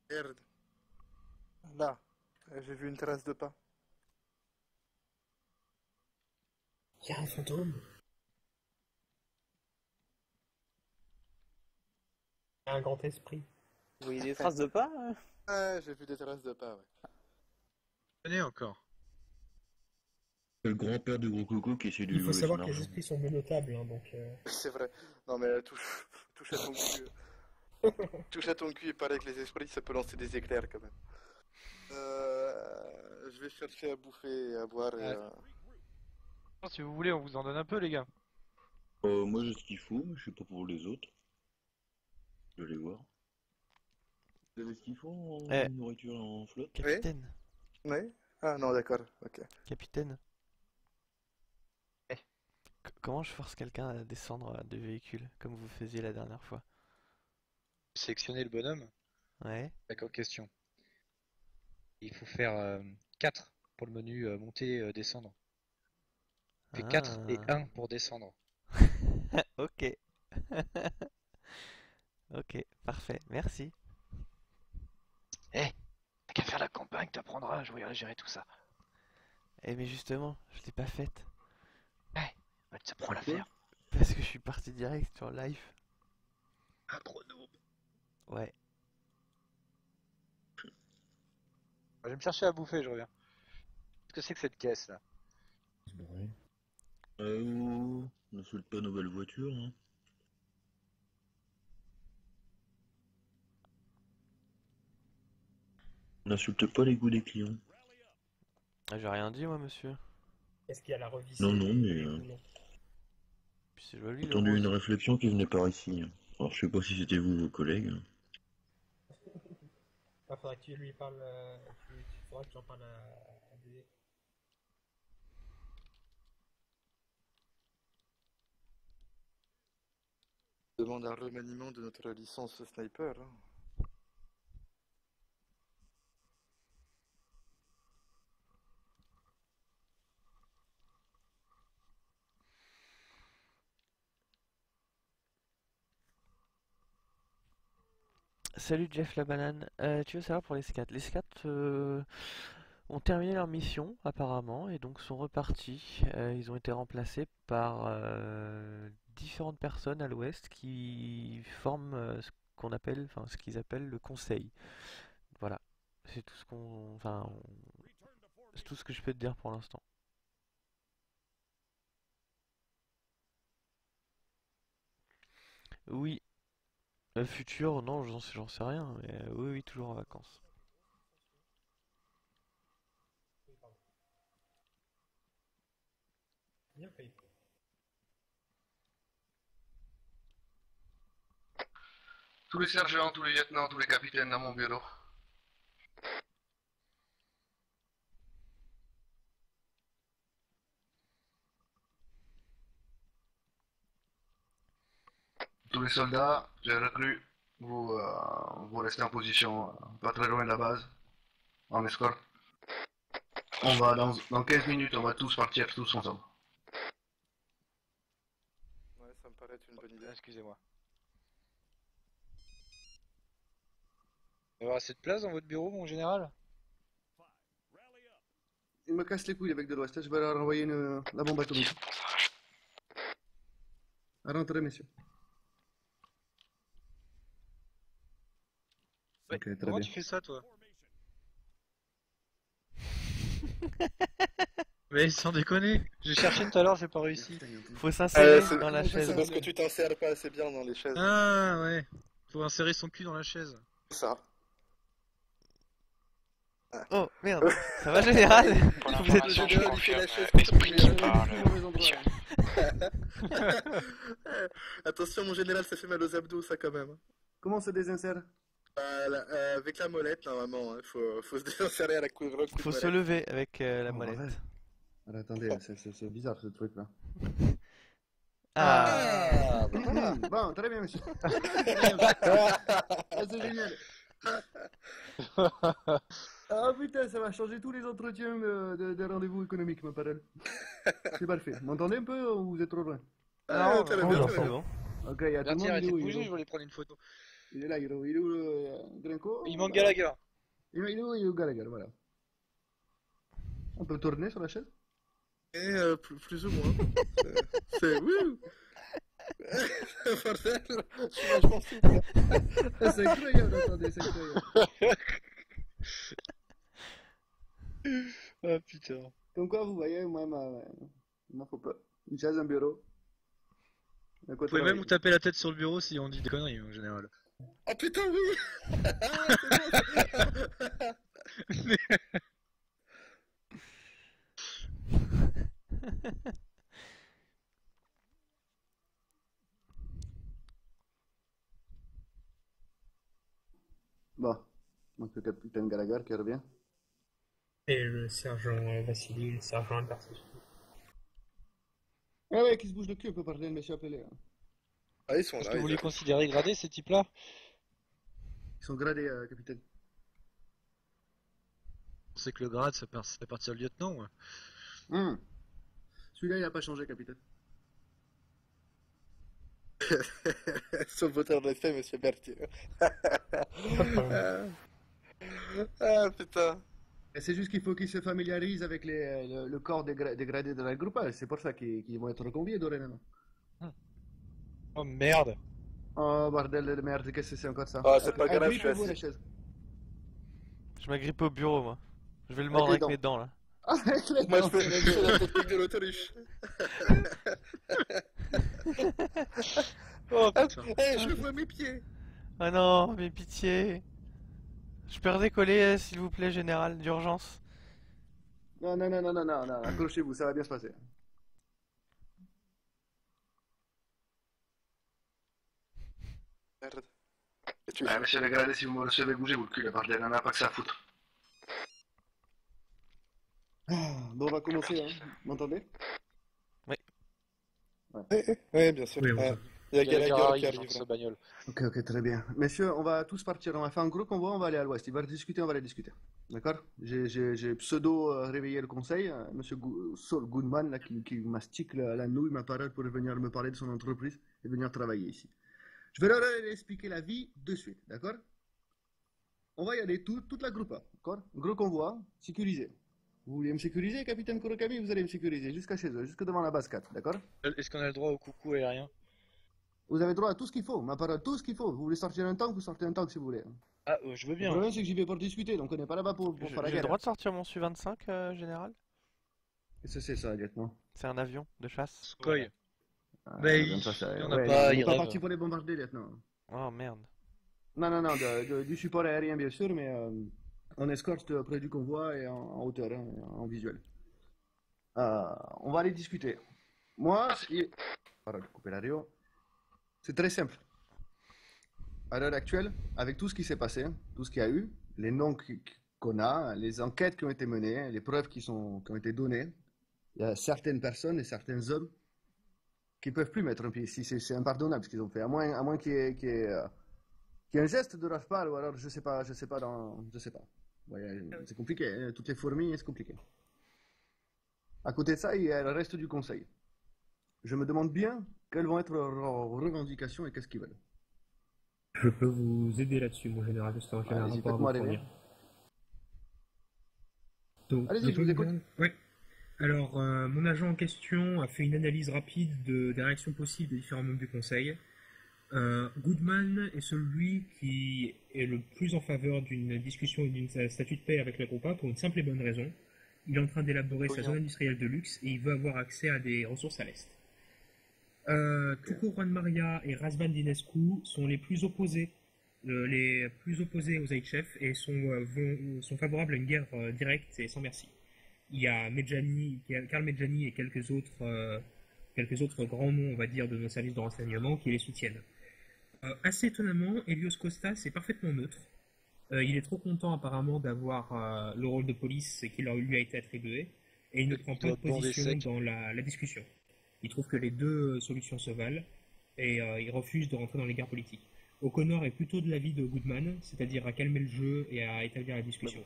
Merde. Là, j'ai vu une trace de pas. Il y a un fantôme. Il y a un grand esprit. Vous voyez des traces de pas Ouais, j'ai vu des traces de pas, ouais. Venez encore. c'est le grand-père du gros coco qui essaie de Il lui faut voler savoir son que les argent. esprits sont menottables, hein, donc... C'est vrai. Non mais touche à ton cul. Touche à ton cul, il paraît que les esprits ça peut lancer des éclairs quand même. Je vais chercher à bouffer et à boire et Si vous voulez, on vous en donne un peu, les gars. Moi j'ai ce qu'il faut, mais je sais pas pour les autres. Je vais aller voir. Vous avez ce qu'il faut en nourriture en flotte? Capitaine. Oui. Ah non, d'accord, ok. Capitaine. Comment je force quelqu'un à descendre de véhicule, comme vous faisiez la dernière fois? Sélectionner le bonhomme. Ouais. D'accord, question. Il faut faire 4 pour le menu monter, descendre. Fait 4 et 1 pour descendre. Ok. Ok, parfait, merci. T'as qu'à faire la campagne, t'apprendras à jouer à gérer tout ça. Eh mais justement, je l'ai pas faite. Ça prend la faire. Parce que je suis parti direct sur live. Un gros noob. Ouais. Je vais me chercher à bouffer, je reviens. Qu'est-ce que c'est que cette caisse là? On n'insulte pas nos belles voitures, hein. On n'insulte pas les goûts des clients. Ah, j'ai rien dit moi, monsieur. Est-ce qu'il y a la revissée Non, non, mais Puis c'est joli j'ai le entendu rose. une réflexion qui venait par ici. Alors je sais pas si c'était vous, vos collègues. Ah, faudrait que tu lui parles... faudrait que tu en parles à Dédé. Demande un remaniement de notre licence sniper. Hein. Salut Jeff la banane. Tu veux savoir pour les scats? Les scats ont terminé leur mission apparemment et donc sont repartis. Ils ont été remplacés par différentes personnes à l'ouest qui forment ce qu'on appelle, enfin ce qu'ils appellent le conseil. Voilà, c'est tout ce qu'on, c'est tout ce que je peux te dire pour l'instant. Oui. Futur, non, j'en sais rien, mais oui, oui, toujours en vacances. Bien payé. Tous les sergents, tous les lieutenants, tous les capitaines dans mon bureau. tous les soldats, les recrues, vous restez en position pas très loin de la base, en escorte. On va dans 15 minutes, on va tous partir tous ensemble. Ouais, ça me paraît être une bonne idée. Excusez-moi. Il va y avoir assez de place dans votre bureau, mon général? Il me casse les couilles avec de l'Ouest, je vais leur envoyer la bombe atomique. À rentrer, messieurs. Ouais. Ok, très Comment bien. tu fais ça, toi? Mais sans déconner. J'ai cherché tout à l'heure, j'ai pas réussi. Faut s'insérer c'est dans la chaise. c'est parce que tu t'insères pas assez bien dans les chaises. Ah ouais. Faut insérer son cul dans la chaise. C'est ça. Oh merde, ça va général? Pour Vous êtes l'information, je confirme esprit qui parle. Attention, mon général, ça fait mal aux abdos, ça quand même. Comment se désinsère? Avec la molette, normalement. Hein. Faut se désinsérer à la couvreur. Faut se lever avec la molette. Alors, attendez, c'est bizarre ce truc là. Ah. Bon, très bien, monsieur. C'est génial. Ah putain, ça va changer tous les entretiens de rendez-vous économiques, ma parole. C'est parfait. M'entendez un peu ou vous êtes trop loin? Ah, très bien, c'est bon. Ok, il y a tout le monde. Arrêtez de Il est bouger, où, je vais aller prendre une photo. il est là, il est où Grinko? Il manque Gallagher. Il est où Gallagher, voilà. On peut tourner sur la chaise? Plus ou moins. C'est wouh. Bordel, je suis vachement souple. C'est incroyable, attendez, c'est incroyable. Ah putain. Comme quoi, vous voyez, moi, il m'en faut pas. Une chaise, un bureau. Vous pouvez même vous taper la tête sur le bureau si on dit des conneries en général. Oh putain, oui. Bon, donc le capitaine Gallagher qui revient. Et le sergent Vassili, le sergent Albertus. Ah ouais, qui se bouge le cul, on peut parler, monsieur, appelez. Ah, ils sont Est-ce là. que vous les ils- considérez gradés, ces types-là? Ils sont gradés, capitaine. On sait que le grade, ça fait partir le lieutenant. Ouais. Celui-là, il a pas changé, capitaine. Sur le moteur de l'effet, monsieur Berthier. Ah putain. Et c'est juste qu'il faut qu'ils se familiarisent avec le corps dégradé de la groupe. C'est pour ça qu'ils vont être conviés dorénavant. Oh merde. Oh bordel de merde, qu'est-ce que c'est encore ça? Ah, c'est pas grave, je suis Agrippez-vous assis. la chaise. Je m'agrippe au bureau, moi. Je vais le Avec mordre les avec dents. mes dents là. Ah, avec les Moi, dents, je c'est fais la technique de l'autruche. Oh Ah, putain. je vois mes pieds. Ah non, mais pitié. Je peux redécoller, s'il vous plaît, général, d'urgence. Non, accrochez-vous, ça va bien se passer. Merde. Monsieur le gradé, si vous me recevez, bougez-vous le cul, la bordel, on n'a pas que ça à foutre. Bon, on va commencer, hein. Vous m'entendez? Oui, bien sûr. Oui, on Ah, sait. il y a Gallagher Gallagher qui arrive arrive. dans sa Là. bagnole. Ok, très bien. Messieurs, on va tous partir. On va faire un gros convoi, on va aller à l'ouest. Il va discuter, on va aller discuter. D'accord? J'ai pseudo réveillé le conseil. Monsieur Saul Goodman, là, qui mastique la nouille, ma parole, pour venir me parler de son entreprise et venir travailler ici. Je vais leur expliquer la vie de suite. D'accord? On va y aller toute la groupe. D'accord? Gros convoi, sécurisé. Vous voulez me sécuriser, capitaine Kurokami? Vous allez me sécuriser jusqu'à chez eux, jusque devant la base 4. D'accord? Est-ce qu'on a le droit au coucou aérien? Vous avez droit à tout ce qu'il faut, ma parole, tout ce qu'il faut. Vous voulez sortir un tank, vous sortez un tank si vous voulez. Ah, je veux Le bien. problème, c'est que j'y vais pour discuter, donc on n'est pas là-bas pour J'ai faire la le guerre. droit de sortir mon Su-25, général? Qu'est-ce que c'est ça, lieutenant? C'est un avion de chasse. Sukhoi. Ah, Mais comme ça, ça- il y en a ouais, pas, on il n'est pas rêve. parti pour les bombarder, lieutenant. Oh merde. Non, du support aérien, bien sûr, mais on escorte près du convoi et en hauteur, hein, en visuel. On va aller discuter. Moi, pardon, couper la radio. C'est très simple. À l'heure actuelle, avec tout ce qui s'est passé, tout ce qu'il y a eu, les noms qu'on a, les enquêtes qui ont été menées, les preuves qui ont été données, il y a certaines personnes et certains hommes qu'ils peuvent plus mettre un pied ici. C'est impardonnable ce qu'ils ont fait. À moins qu'il y ait un geste de leur part, ou alors je sais pas. Ouais, c'est compliqué, hein. Toutes les fourmis, c'est compliqué. À côté de ça, il y a le reste du conseil. Je me demande bien quelles vont être leurs revendications et qu'est-ce qu'ils veulent. Je peux vous aider là-dessus, mon général, parce que j'ai un Allez-y, rapport à faites-moi vous rêver. fournir. Donc, Allez-y, je vous écoute. Oui. Alors, mon agent en question a fait une analyse rapide des réactions possibles des différents membres du conseil. Goodman est celui qui est le plus en faveur d'une discussion et d'une statut de paix avec le groupe A pour une simple et bonne raison. Il est en train d'élaborer sa zone industrielle de luxe et il veut avoir accès à des ressources à l'Est. Tuko Juan Maria et Razvan Dinescu sont les plus opposés aux Zaïtchev et sont favorables à une guerre directe et sans merci. Il y a Karl Medjani et quelques autres grands noms, on va dire, de nos services de renseignement qui les soutiennent. Assez étonnamment, Helios Kostas est parfaitement neutre. Il est trop content apparemment d'avoir le rôle de police qui lui a été attribué et il ne prend pas de position dans la discussion. Il trouve que les deux solutions se valent et il refuse de rentrer dans les guerres politiques. O'Connor est plutôt de l'avis de Goodman, c'est-à-dire à calmer le jeu et à établir la discussion.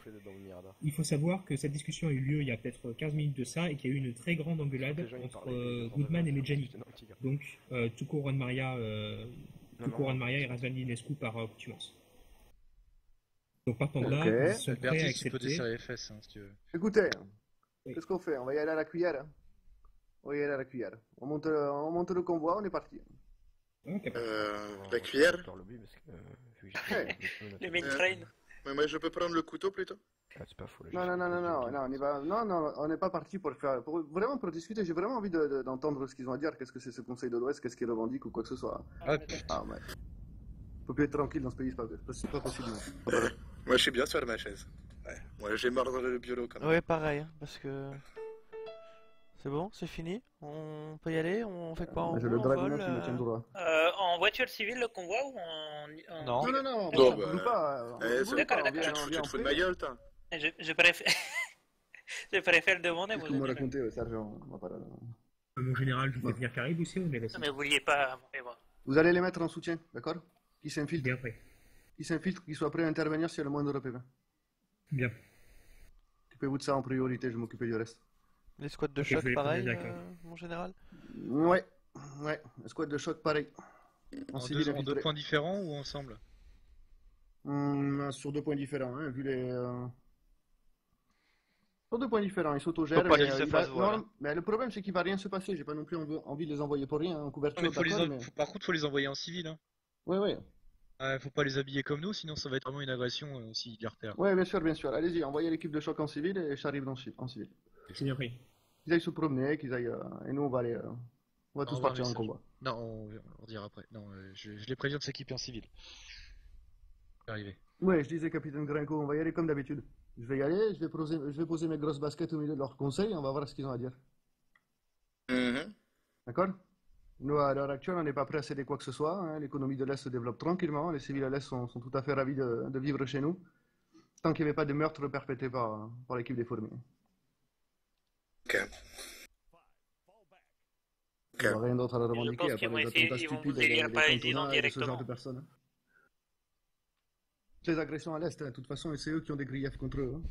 Il faut savoir que cette discussion a eu lieu il y a peut-être 15 minutes de ça et qu'il y a eu une très grande engueulade entre Goodman et Medjani. Donc Tuko Juan Maria et Razvan Dinescu par accoutumance. Donc partant de là, ils sont prêts à accepter. FS, hein, si tu veux. Écoutez, qu'est-ce qu'on fait? On va y aller à la cuillère. On monte le convoi, on est parti. La cuillère? Le main train. Mais moi je peux prendre le couteau plutôt? Non, on n'est pas parti pour discuter. J'ai vraiment envie d'entendre ce qu'ils ont à dire. Qu'est-ce que c'est ce Conseil de l'Ouest? Qu'est-ce qu'ils revendiquent ou quoi que ce soit? Faut plus être tranquille dans ce pays, c'est pas possible. Moi je suis bien sur ma chaise. Ouais. Moi j'ai mordre le biolo quand même. Ouais, pareil, hein, parce que... C'est bon, c'est fini? On peut y aller? On fait quoi? On vole, en voiture civile, le convoi ou en... Non, on roule pas. D'accord. Tu te fous de ma gueule, toi? Je préfère... je préfère le demander. Qu'est-ce que vous me racontez, Sergent? Mon général, je vais venir Caraïbes aussi, on les laisse. Non, mais vous vouliez pas... Vous allez les mettre en soutien, d'accord? Qui s'infiltre? Bien prêt. Qui s'infiltre, qui soit prêt à intervenir s'il y a le moindre repère. Bien. Occupez-vous de ça en priorité, je m'occupe du reste. Les squads de choc, pareil, mon général? Ouais, les squads de choc, pareil. En deux points différents ou ensemble? Sur 2 points différents, hein, vu les... Sur 2 points différents, ils s'autogèrent. Mais le problème, c'est qu'il va rien se passer. J'ai pas non plus envie de les envoyer pour rien en couverture. Par contre, faut les envoyer en civil. Hein. Ouais. Faut pas les habiller comme nous, sinon ça va être vraiment une agression s'ils les repèrent. Ouais, bien sûr. Allez-y, envoyez l'équipe de choc en civil et j'arrive en civil. C'est bien pris. Qu'ils aillent se promener, qu'ils aillent... et nous, on va aller... On va tous partir en combat. Non, on dira après. Non, je les préviens de s'équiper en civil. Arrivé. Ouais, je disais, capitaine Grinko, on va y aller comme d'habitude. Je vais y aller, je vais poser mes grosses baskets au milieu de leur conseil, on va voir ce qu'ils ont à dire. D'accord? Nous, à l'heure actuelle, on n'est pas prêt à céder quoi que ce soit. Hein. L'économie de l'Est se développe tranquillement. Les civils à l'Est sont tout à fait ravis de vivre chez nous. Tant qu'il n'y avait pas de meurtre perpétré par l'équipe des fourmis. Ok. Il n'y a rien d'autre à revendiquer à part les attentats stupides et les cantonnats et ce genre de personnes. Les agressions à l'Est, hein. De toute façon, c'est eux qui ont des griefs contre eux. Hein.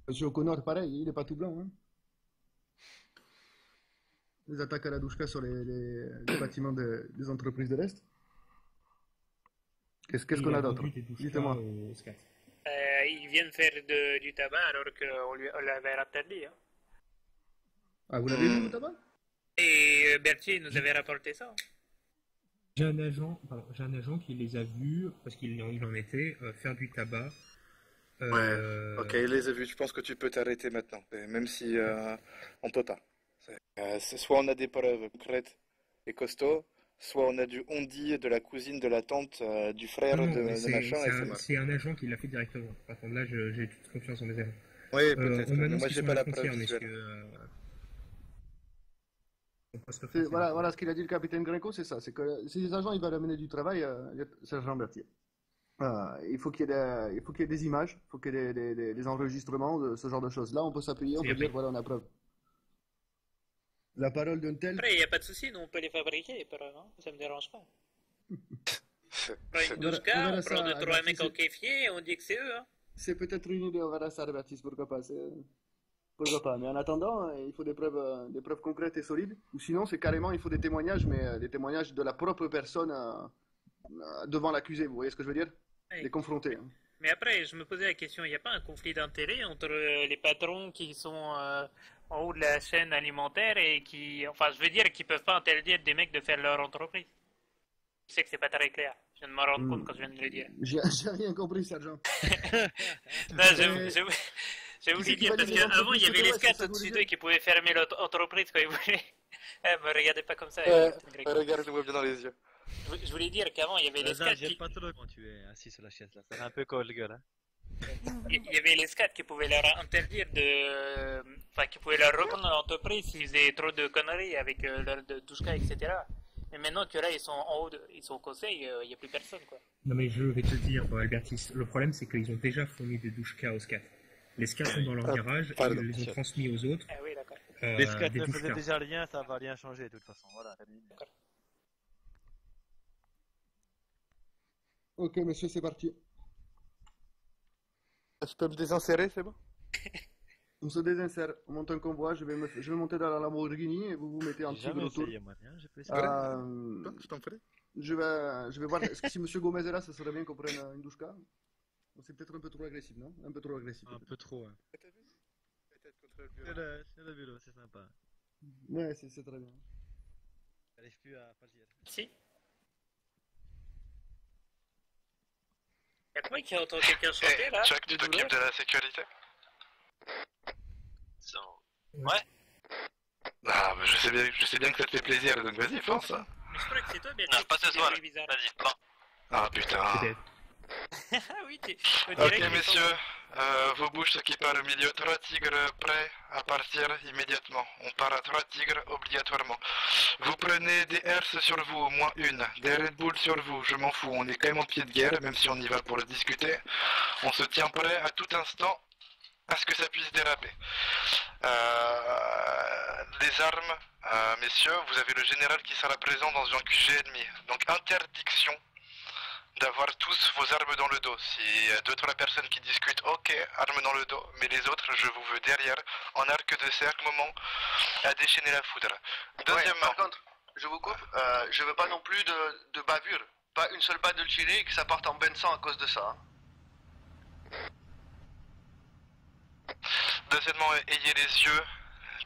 Monsieur O'Connor, pareil, il n'est pas tout blanc. Hein. Les attaques à la douchka sur les bâtiments des entreprises de l'Est. Qu'est-ce qu'on a d'autre? Dites-moi. Ils viennent faire du tabac alors qu'on l'avait interdit. Hein. Ah, vous l'avez vu, le tabac? Et Berthier nous avait rapporté ça. J'ai un agent qui les a vus, parce qu'il en était, faire du tabac. Ouais, ok, il les a vus. Je pense que tu peux t'arrêter maintenant, même si on peut pas. Soit on a des preuves concrètes et costauds, soit on a du on-dit de la cousine, de la tante, du frère de machin. C'est un agent qui l'a fait directement. Par contre, là, j'ai toute confiance en mes agents. Oui, peut-être. Moi, j'ai pas la preuve. Voilà ce qu'il a dit le capitaine Grinko, c'est ça. C'est que si les agents ils veulent amener du travail, Sergent Berthier. Il faut qu'il y ait des images, il faut qu'il y ait des enregistrements de ce genre de choses. Là, on peut s'appuyer, on peut dire voilà, on a preuve. la parole d'un tel. Après, il n'y a pas de souci, nous on peut les fabriquer, hein, ça me dérange pas. On prend une 12K, on prend 2-3 mecs en kéfier et on dit que c'est eux. Hein. C'est peut-être une idée, on verra ça, Baptiste, pourquoi pas. Pourquoi pas. Mais en attendant, il faut des preuves concrètes et solides. Ou sinon, c'est carrément, il faut des témoignages, mais des témoignages de la propre personne devant l'accusé. Vous voyez ce que je veux dire? Oui. Les confronter. Hein. Mais après, je me posais la question, il n'y a pas un conflit d'intérêts entre les patrons qui sont en haut de la chaîne alimentaire et qui, enfin, je veux dire, qui peuvent pas interdire des mecs de faire leur entreprise. Je sais que c'est pas très clair. Je viens de me rendre compte quand je viens de le dire. J'ai rien compris, sergent. Non, j'ai voulu dire, parce qu'avant, il y avait les scats au-dessus d'eux qui pouvaient fermer l'entreprise quand ils voulaient. Me regardez pas comme ça. Regarde-moi bien dans les yeux. Je voulais dire qu'avant, il y avait les scats J'aime pas trop quand tu es assis sur la chaise là, ça fait un peu colle gueule. Hein. Il y avait les scats qui pouvaient leur interdire de... Enfin, qui pouvaient leur reprendre l'entreprise s'ils faisaient trop de conneries avec leur 12K, etc. Mais maintenant que là, ils sont en haut, ils sont au conseil, il n'y a plus personne, quoi. Non mais je vais te dire, Albertis, le problème c'est qu'ils ont déjà fourni des 12K aux scats. Les scats sont dans leur garage, ils les ont transmis aux autres. Ah oui, d'accord. Les scats ne faisaient déjà rien, ça va rien changer de toute façon, voilà. Ok, monsieur, c'est parti. Je peux me désinsérer, c'est bon? On se désinsère, on monte un convoi, je vais monter dans la Lamborghini et vous vous mettez en tigre autour. Je t'en prie. Je vais voir, est-ce que si monsieur Gomez est là, ça serait bien qu'on prenne une 12K? C'est peut-être un peu trop agressif, non? Un peu trop agressif. Un peu trop, hein. C'est le vélo, c'est sympa. Ouais, c'est très bien. J'arrive plus à pas le dire. Si. Y'a que moi qui entend quelqu'un chanter là? Jack, tu t'occupes de la sécurité? Ouais. Ah, bah je sais bien que ça te fait plaisir, donc vas-y, fonce. Mais je crois que c'est toi, bien. Non, pas ce soir, vas-y, prends. Ah putain. Ah oui, Ok messieurs, vos bouches ceux qui parlent au milieu, 3 tigres prêts à partir immédiatement. On part à 3 tigres obligatoirement. Vous prenez des herses sur vous, au moins une. Des Red Bull sur vous, je m'en fous. On est quand même en pied de guerre, même si on y va pour le discuter. On se tient prêt à tout instant à ce que ça puisse déraper. Les armes, messieurs, vous avez le général qui sera présent dans un QG ennemi. Donc interdiction d'avoir tous vos armes dans le dos. Si 2-3 personnes qui discutent, ok, armes dans le dos, mais les autres, je vous veux derrière, en arc de cercle, moment, à déchaîner la foudre. Deuxièmement... Ouais, par contre, je vous coupe, je veux pas non plus de bavure. Pas une seule balle de tirer et que ça parte en bain de sang à cause de ça. Hein. Deuxièmement, ayez les yeux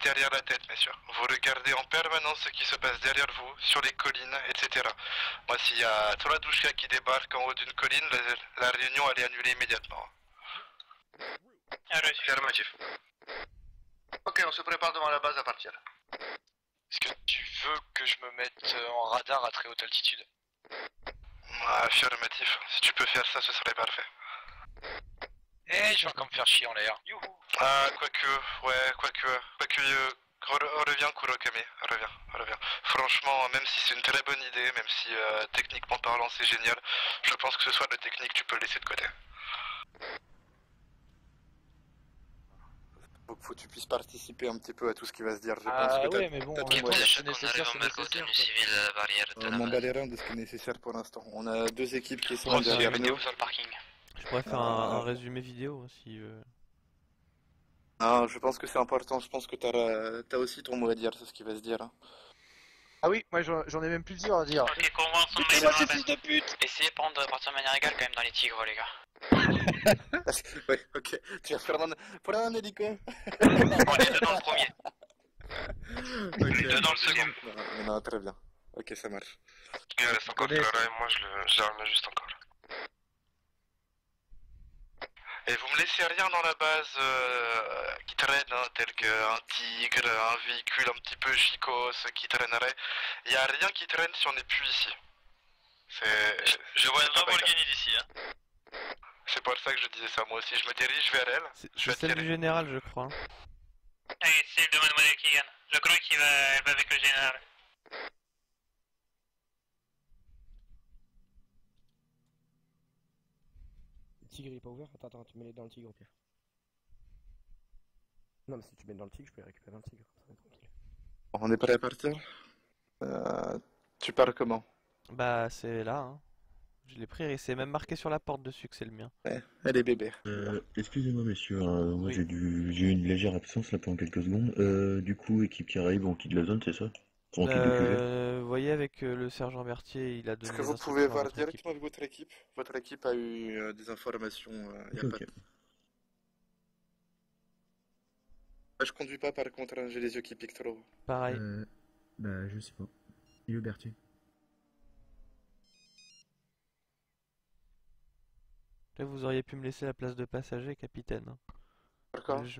derrière la tête, messieurs. Vous regardez en permanence ce qui se passe derrière vous, sur les collines, etc. Moi, s'il y a 3 douchkas qui débarquent en haut d'une colline, la réunion, elle est annulée immédiatement. Affirmatif. Ok, on se prépare devant la base à partir. Est-ce que tu veux que je me mette en radar à très haute altitude? Affirmatif. Si tu peux faire ça, ce serait parfait. Eh, je vais encore me faire chier en l'air. Ah, quoique, reviens Kurokami, reviens. Franchement, même si c'est une très bonne idée, même si techniquement parlant c'est génial, je pense que ce soit de technique, tu peux le laisser de côté. Faut que tu puisses participer un petit peu à tout ce qui va se dire. Je Ah pense que ouais, mais bon, c'est nécessaire, c'est nécessaire. On m'emballait rien de ce qui est nécessaire pour l'instant. On a 2 équipes qui sont derrière nous. sur le parking. Je pourrais faire un résumé vidéo si... Non, je pense que c'est important, je pense que t'as aussi ton mot à dire, c'est ce qui va se dire. Hein. Ah oui, moi j'en ai même plusieurs à dire. Ok, qu'on voit ensemble. Putain, ces fils de pute! Essayez de partir de manière égale quand même dans les tigres, les gars. Ouais, ok. Tu vas faire un hélico. On est deux dans le premier. Okay. Deux dans le second. Non, très bien. Ok, ça marche. Il reste encore là et moi je l'arme juste encore. Et vous me laissez rien dans la base qui traîne, hein, tel qu'un tigre, un véhicule un petit peu chicos qui traînerait. Il n'y a rien qui traîne si on n'est plus ici. Je vois une Lamborghini d'ici. Hein. C'est pour ça que je disais ça, moi aussi. Je me dirige vers elle. C'est celle du général, je crois. Allez, c'est le de Mademoiselle Keegan. Je crois qu'elle va avec le général. Le tigre il est pas ouvert? Attends, tu mets dans le tigre au pire. Non, mais si tu mets dans le tigre, je peux les récupérer dans le tigre, ça va être tranquille. On est prêt à partir? Tu pars comment? Bah, c'est là, hein. Je l'ai pris et c'est même marqué sur la porte dessus que c'est le mien. Ouais, allez bébé. Excusez-moi messieurs, moi Oui. j'ai eu une légère absence là pendant quelques secondes. Du coup, équipe qui arrive, on quitte la zone, c'est ça? On quitte le QG. Vous voyez avec le sergent Berthier, il a donné Est-ce que des vous pouvez instructions à voir votre équipe. directement avec votre équipe? Votre équipe a eu des informations. Y a Ok. pas... Je conduis pas par contre, hein, j'ai les yeux qui piquent trop. Pareil. Bah, je sais pas. Il est Berthier. Là, vous auriez pu me laisser la place de passager, capitaine. Pourquoi? Je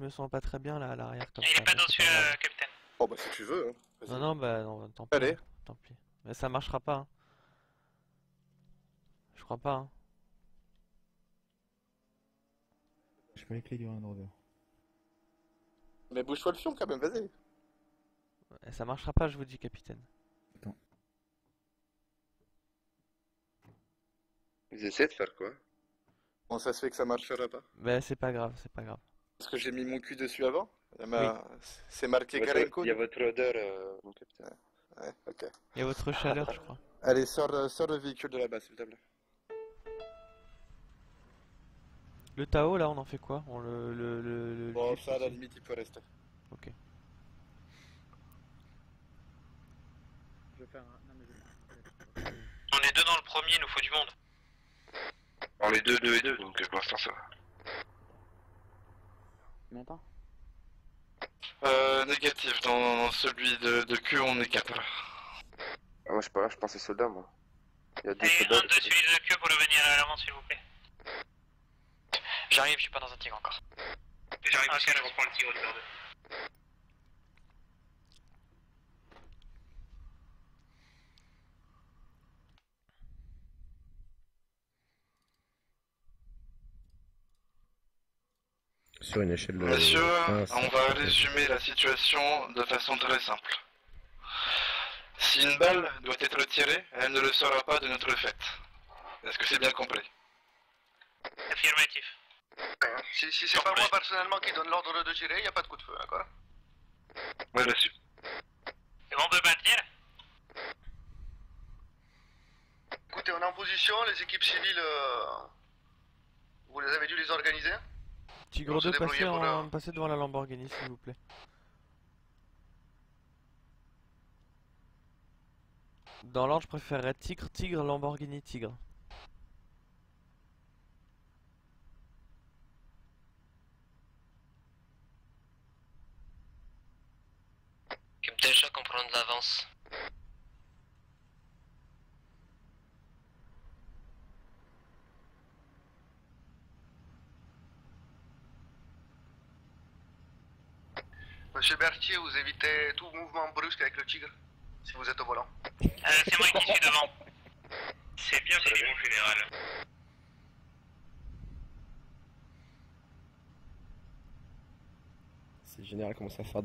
me sens pas très bien là à l'arrière comme Il ça. est pas mais dans c'est celui-là, grave. capitaine. Oh bah si tu veux, hein. Vas-y. Non, non, tant pis. Allez. Tant pis. Mais ça marchera pas. Hein. Je crois pas. Hein. J'ai pas les clés du Land Rover. Mais bouge-toi le fion quand même, vas-y. Et ça marchera pas, je vous dis, capitaine. Attends. Vous essayez de faire quoi? Bon, ça se fait que ça marchera pas. Mais c'est pas grave, c'est pas grave. Parce que j'ai mis mon cul dessus avant? C'est marqué Garen Code? Il y a votre odeur, mon capitaine. Ouais, ok. Il y a votre chaleur, je crois. Allez, sors le véhicule de là-bas, s'il te plaît. Le Tao, là, on en fait quoi? On le Bon, gifle ça, à la aussi. limite, il peut rester. Ok. Je vais faire un... Non, mais je... On est deux dans le premier, il nous faut du monde. On est 2 et 2, donc pour l'instant ça va. Combien de temps? Négatif, dans celui de Q, on est 4. Ah, moi je sais pas, je pensais soldat moi. Il y a 2 Allez, soldats. un de celui de queue pour le venir à l'avant, s'il vous plaît. J'arrive, je suis pas dans un tigre encore. J'arrive aussi, je reprends le tigre numéro 2. Sur une échelle de... Monsieur, Ah, on va résumer la situation de façon très simple. Si une balle doit être tirée, elle ne le sera pas de notre fait. Est-ce que c'est bien compris? Affirmatif. Si c'est pas moi personnellement qui donne l'ordre de tirer, il n'y a pas de coup de feu, d'accord? Ouais, reçu. C'est bon, on peut partir? Écoutez, on est en position, les équipes civiles, vous les avez dû les organiser? Tigre On se 2, débrouillait pour, passez devant la Lamborghini, s'il vous plaît. Dans l'ordre, je préférerais Tigre, Tigre, Lamborghini, Tigre. Capitaine Choc, on prend de l'avance. Monsieur Berthier, vous évitez tout mouvement brusque avec le tigre, si vous êtes au volant. C'est moi qui suis devant. C'est bien, c'est mon général. C'est général commence à faire